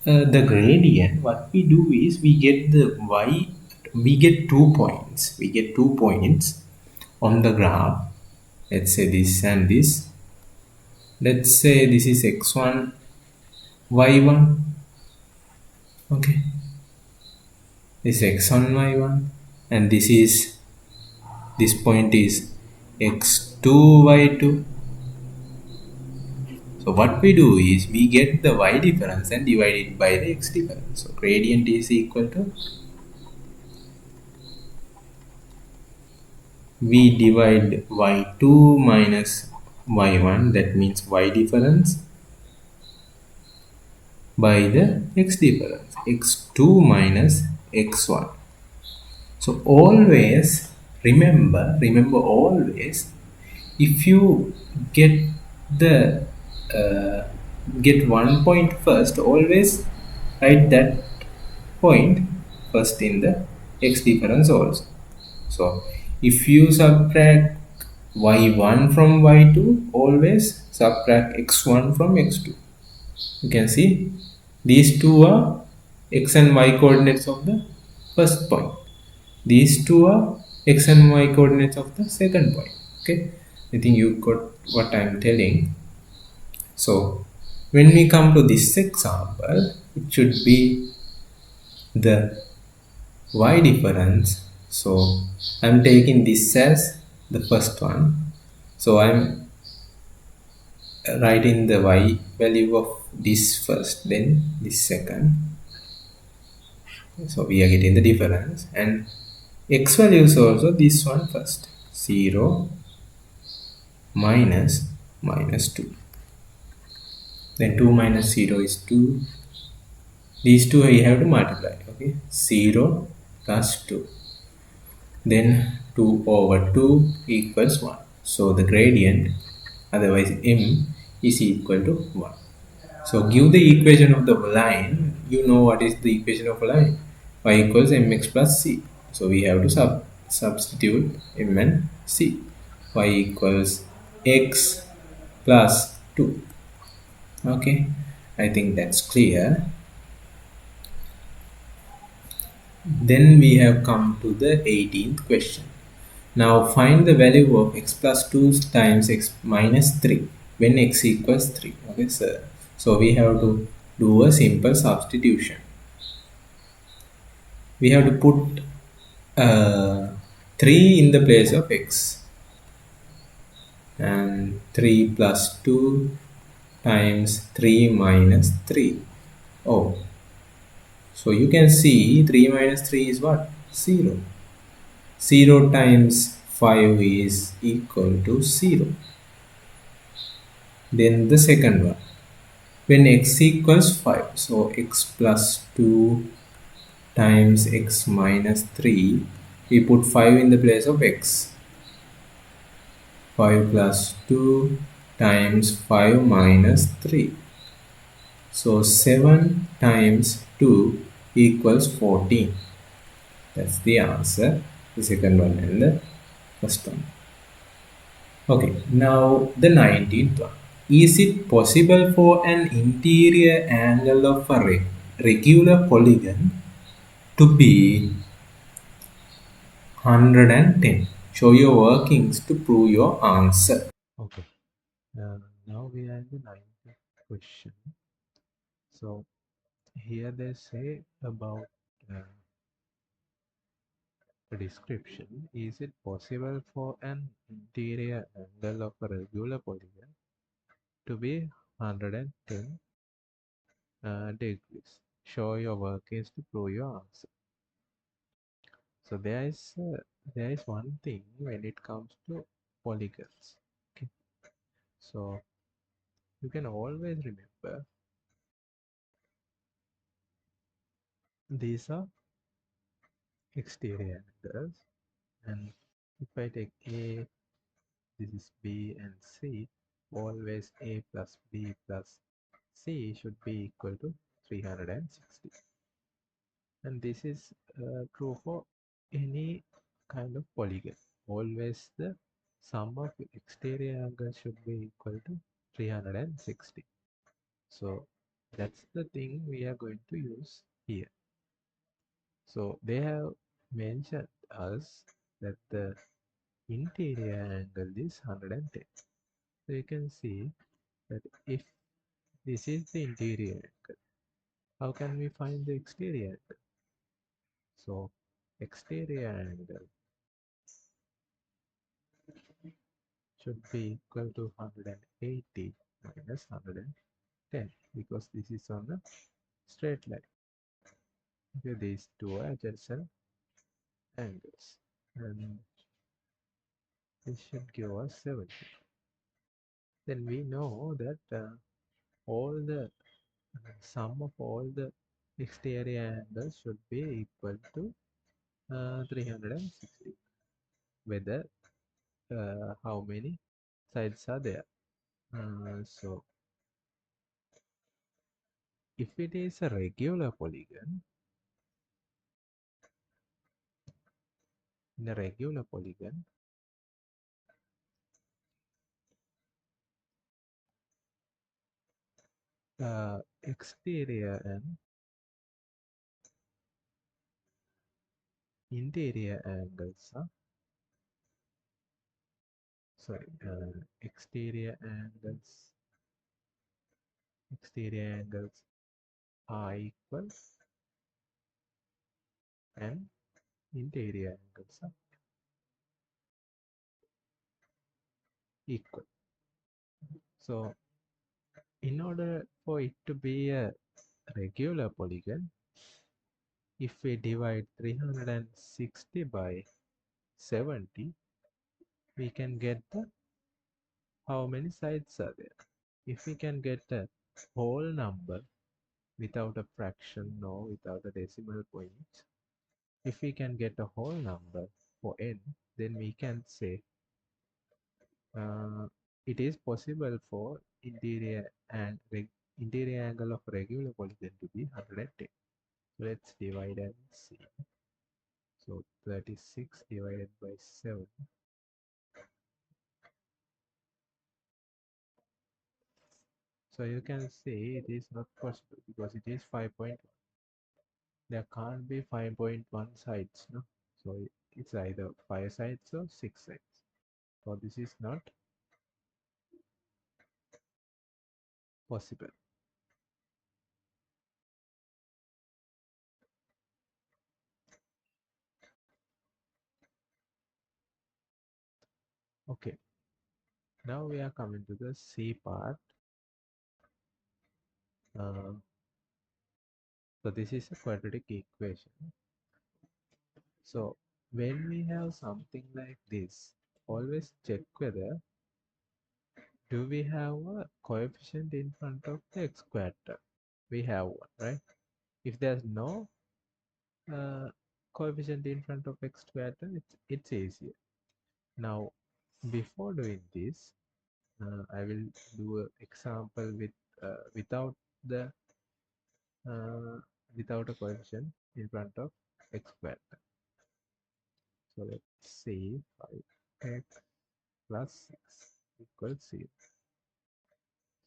the gradient, what we do is we get the y, we get 2 points. We get 2 points on the graph. Let's say this and this. Let's say this is x1, y1. Okay, this x1, y1, and this point is x2, y2. So what we do is we get the y difference and divide it by the x difference. So gradient is equal to, we divide y2 minus y1, that means y difference, by the x difference, x2 minus x1. So always remember always, if you get the get 1 point first, always write that point first in the x difference also. So if you subtract y1 from y2, always subtract x1 from x2. You can see these two are x and y coordinates of the first point. These two are x and y coordinates of the second point. Okay, I think you got what I'm telling. So when we come to this example, it should be the y difference. So I'm taking this as the first one. So I'm writing the y value of this first, then this second. So we are getting the difference, and x value is also this one first. 0 minus minus 2. Then 2 minus 0 is 2. These two we have to multiply. Okay, 0 plus 2. Then 2 over 2 equals 1. So the gradient, otherwise m, is equal to 1. So give the equation of the line. You know what is the equation of a line? Y equals mx plus c. So we have to substitute m and c. Y equals x plus 2. Okay, I think that's clear. Then we have come to the 18th question. Now find the value of x plus 2 times x minus 3 when x equals 3. Okay, sir. So we have to do a simple substitution. We have to put 3 in the place of x, and 3 plus 2 times 3 minus 3. Oh, so you can see 3 minus 3 is what? 0. 0 times 5 is equal to 0. Then the second one, when x equals 5, so x plus 2 times x minus 3, we put 5 in the place of x. 5 plus 2 times 5 minus 3. So 7 times 2 equals 14. That's the answer, the second one and the first one. Okay, now the 19th one. Is it possible for an interior angle of a regular polygon to be 110? Show your workings to prove your answer. Okay, now we are in the 19th question. So here they say about the description. Is it possible for an interior angle of a regular polygon to be 110 degrees? Show your workings to prove your answer. So there is one thing when it comes to polygons. Okay, so you can always remember these are exterior angles, and if I take A, this is B and C, always A plus B plus C should be equal to 360. And this is true for any kind of polygon. Always the sum of exterior angles should be equal to 360. So that's the thing we are going to use here. So they have mentioned us that the interior angle is 110. So you can see that if this is the interior angle, how can we find the exterior angle? So exterior angle should be equal to 180 minus 110, because this is on a straight line. Okay, these two are adjacent angles, and this should give us 70. Then we know that all the sum of all the exterior angles should be equal to 360, whether how many sides are there. So if it is a regular polygon, in a regular polygon, exterior and interior angles are exterior angles are equal and interior angles are equal. So in order for it to be a regular polygon, if we divide 360 by 70, we can get the how many sides are there. If we can get a whole number without a fraction or without a decimal point, if we can get a whole number for n, then we can say uh, it is possible for interior angle of regular polygon to be 110. So let's divide and see. So 36 divided by 7. So you can see it is not possible because it is 5.1. There can't be 5.1 sides, no? So it's either 5 sides or 6 sides. So this is not possible. Okay, now we are coming to the C part. So this is a quadratic equation. So when we have something like this, always check whether do we have a coefficient in front of the x squared term. We have one, right? If there's no uh, coefficient in front of x squared term, it's easier. Now, before doing this, I will do an example with without the without a coefficient in front of x squared term. So let's say 5x plus 6 equals 0.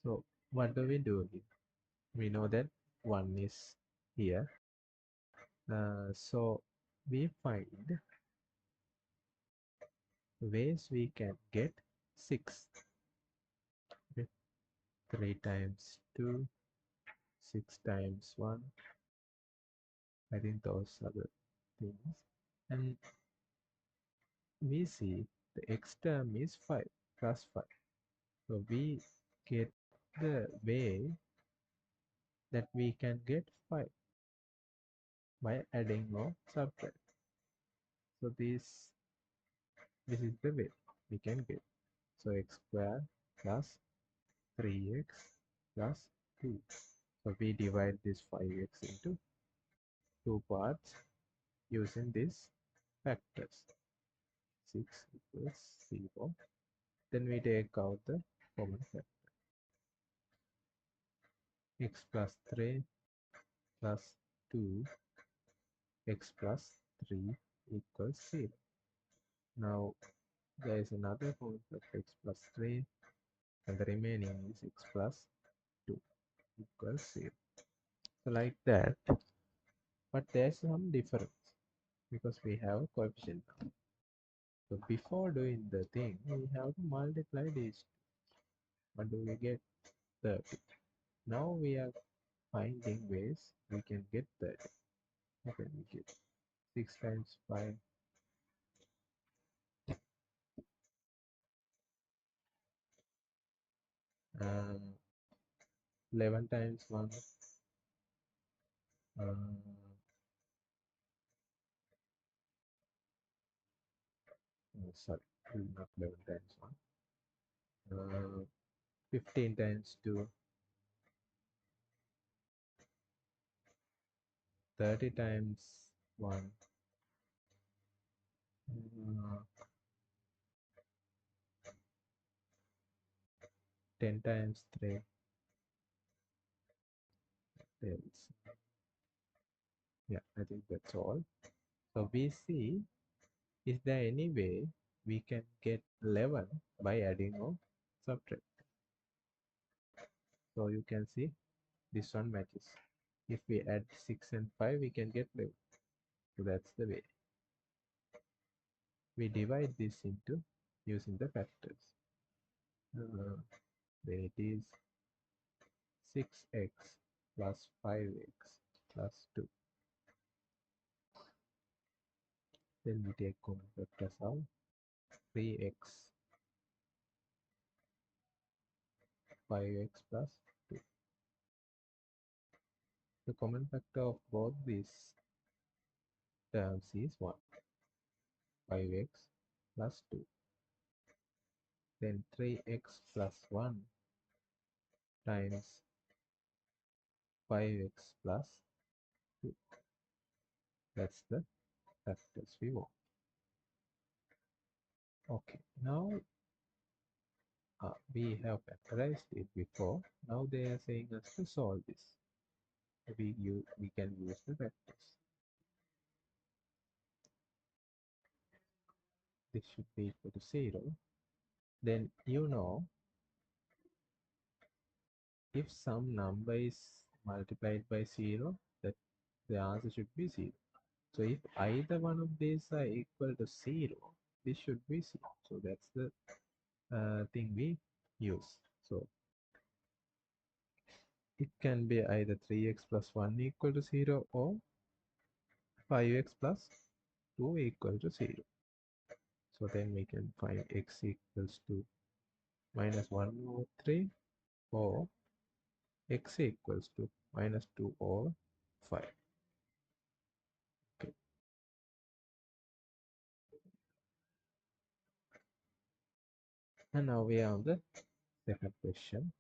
So what do we do here? We know that 1 is here. So we find ways we can get 6. Okay? 3 times 2, 6 times 1. I think those are the things. And we see the x term is 5 plus 5. So we get the way that we can get 5 by adding or subtract. So this is the way we can get. So x squared plus 3x plus 2. So we divide this 5x into two parts using these factors. 6 equals 0. Then we take out the common factor. X plus 3 plus 2 x plus 3 equals 0. Now there is another common factor x plus 3 and the remaining is x plus 2 equals 0. So like that, but there's some difference because we have a coefficient now. So before doing the thing, we have to multiply these. What do we get? 30. Now we are finding ways we can get 30. Okay, we get 6 times 5, 11 times 1, sorry, not 11 times 1, 15 times 2, 30 times 1, 10 times 3. Yeah, I think that's all. So we see, is there any way we can get 11 by adding or subtract? So you can see this one matches. If we add 6 and 5, we can get 11. So that's the way. We divide this into using the factors. Then it is 6x plus 5x plus 2. Then we take common factors out. 3x, 5x plus 2. The common factor of both these terms is 1. 5x plus 2. Then 3x plus 1 times 5x plus 2. That's the factors we want. Okay, now we have factorized it before. Now they are saying us to solve this. We can use the factors. This should be equal to 0. Then if some number is multiplied by 0, that the answer should be 0. So if either one of these are equal to 0, this should be 0. So that's the thing we use. So it can be either 3x plus 1 equal to 0 or 5x plus 2 equal to 0. So then we can find x equals to minus 1 over 3 or x equals to minus 2 over 5. Okay. And now we are on the second question.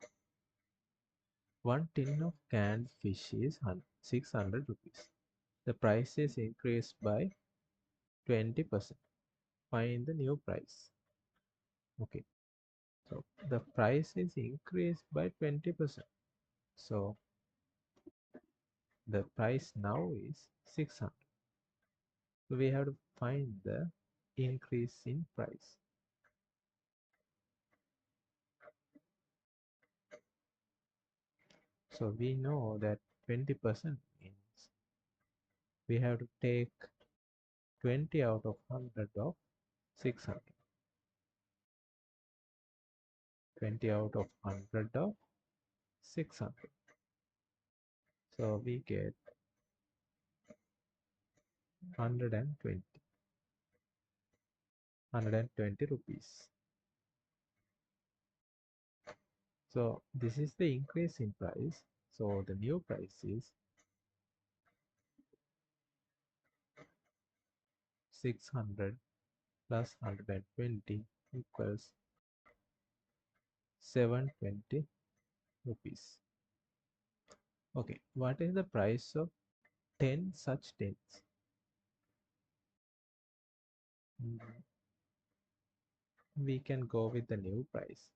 One tin of canned fish is 600 rupees. The price is increased by 20%. Find the new price. Okay. So the price is increased by 20%. So the price now is 600. So we have to find the increase in price. So we know that 20% means we have to take 20 out of 100 of 600. 20 out of 100 of 600. So we get 120. 120 rupees. So this is the increase in price. So the new price is 600 plus 120 equals 720 rupees. Okay, what is the price of 10 such tins? We can go with the new price.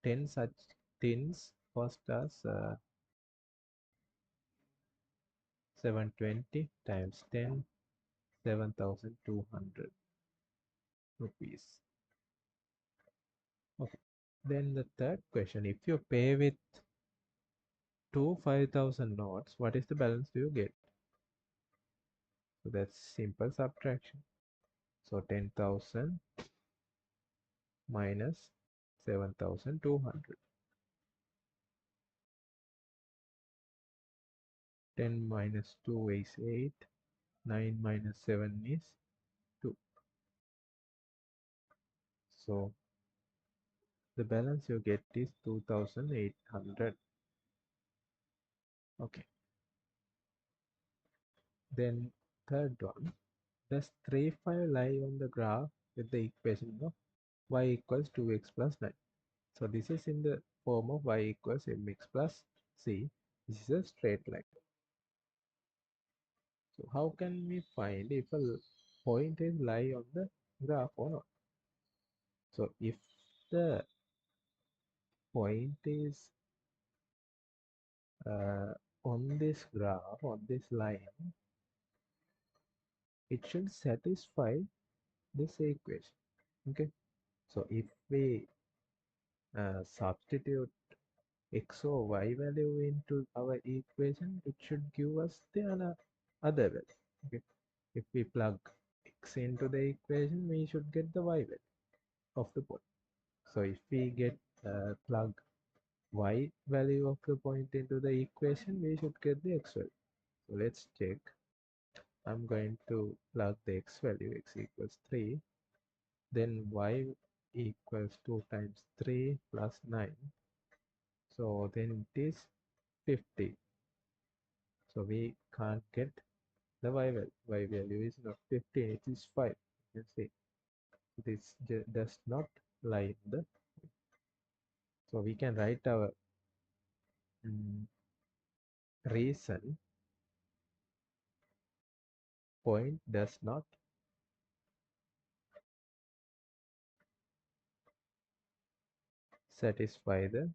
10 such tins cost us 720 times 10, 7,200 rupees. Okay. Then the third question, if you pay with two 5,000 notes, what is the balance do you get? So that's simple subtraction. So 10,000 minus 7,200. 10 minus 2 is 8. 9 minus 7 is 2. So the balance you get is 2,800. Okay. Then third one, does 3, 5 lie on the graph with the equation of y equals 2x plus 9? So this is in the form of y equals mx plus c. This is a straight line. So how can we find if a point is lie on the graph or not? So if the point is on this graph, on this line, it should satisfy this equation. Okay. So if we substitute x or y value into our equation, it should give us the other value. Okay. If we plug x into the equation, we should get the y value of the point. So if we get plug y value of the point into the equation, we should get the x value. So let's check. I'm going to plug the x value, x equals 3. Then y equals 2 times 3 plus 9. So then it is 50. So we can't get the y value. Y value is not 15, it is 5. You can see this does not lie in the. So we can write our reason point does not satisfy the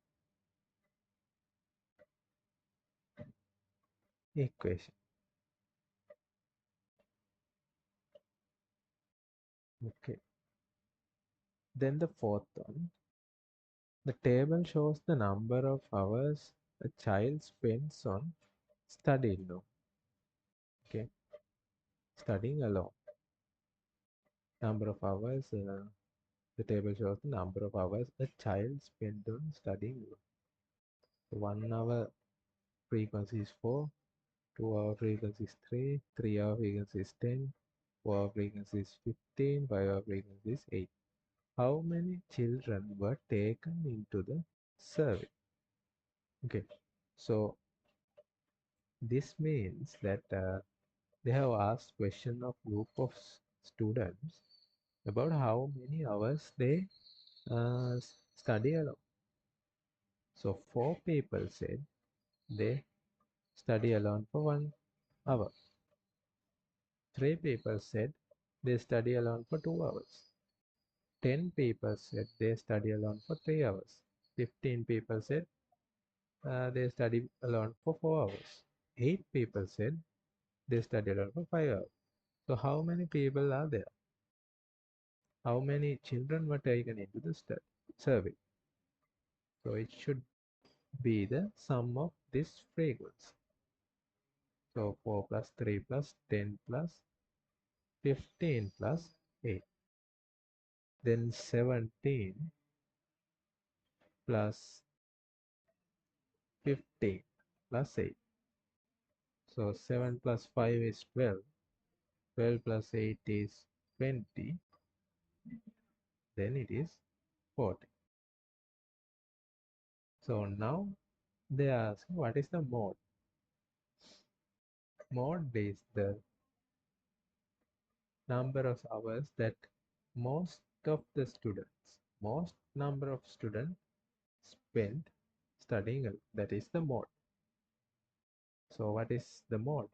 equation. Okay. Then the fourth one. The table shows the number of hours a child spends on study alone. Okay. Studying alone. Number of hours. The table shows the number of hours a child spends on studying alone. So 1 hour frequency is 4, 2 hour frequency is 3, 3 hour frequency is 10, 4 hour frequency is 15, 5 hour frequency is 8. How many children were taken into the survey? Okay, so this means that they have asked question of group of students about how many hours they study alone. So 4 people said they study alone for 1 hour. 3 people said they study alone for 2 hours. 10 people said they study alone for 3 hours. 15 people said they study alone for 4 hours. 8 people said they study alone for 5 hours. So how many people are there? How many children were taken into the survey? So it should be the sum of this frequency. So 4 plus 3 plus 10 plus 15 plus 8. Then 17 plus 15 plus 8. So 7 plus 5 is 12. 12 plus 8 is 20. Then it is 40. So now they ask what is the mode? Mode is the number of hours that most of the students, most number of students spend studying. That is the mode. So what is the mode?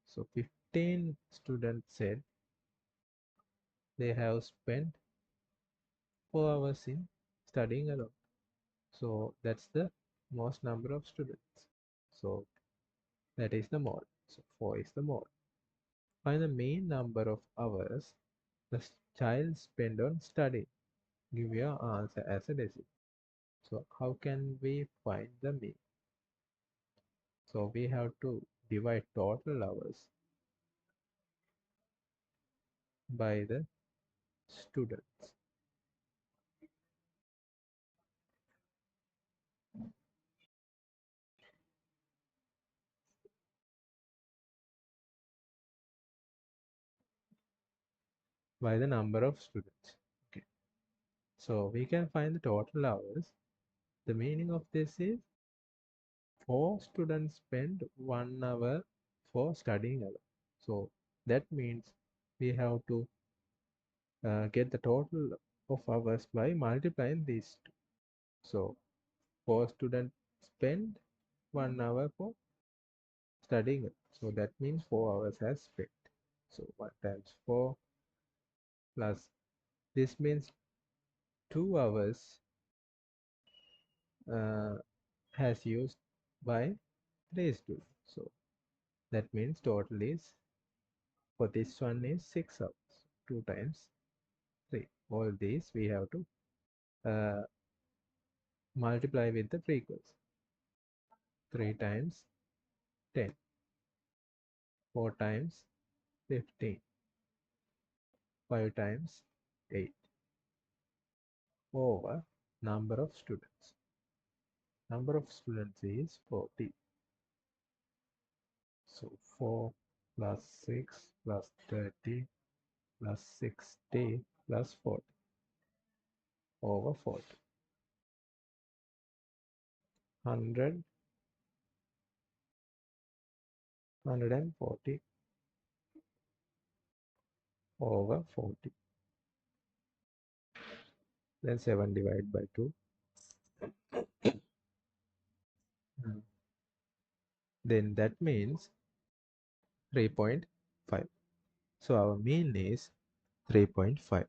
So 15 students said they have spent 4 hours in studying alone. So that's the most number of students. So that is the mode. So 4 is the mode. Find the mean number of hours the child spend on study. Give your answer as a decimal. So how can we find the mean? So we have to divide total hours by the students. By the number of students. Okay. So we can find the total hours. The meaning of this is 4 students spend 1 hour for studying alone. So that means we have to get the total of hours by multiplying these two. So 4 students spend 1 hour for studying. So that means 4 hours has spent. So 1 times 4 plus this means 2 hours uh, has used by 3 students. So that means total is for this one is 6 hours. 2 times 3. All these we have to multiply with the frequency. 3 times 10, 4 times 15, 5 times 8 over number of students. Number of students is 40. So 4 plus 6 plus 30 plus 60 plus 40 over 40. 100, 140 over 40. Then 7 divided by 2. Then that means 3.5. So our mean is 3.5.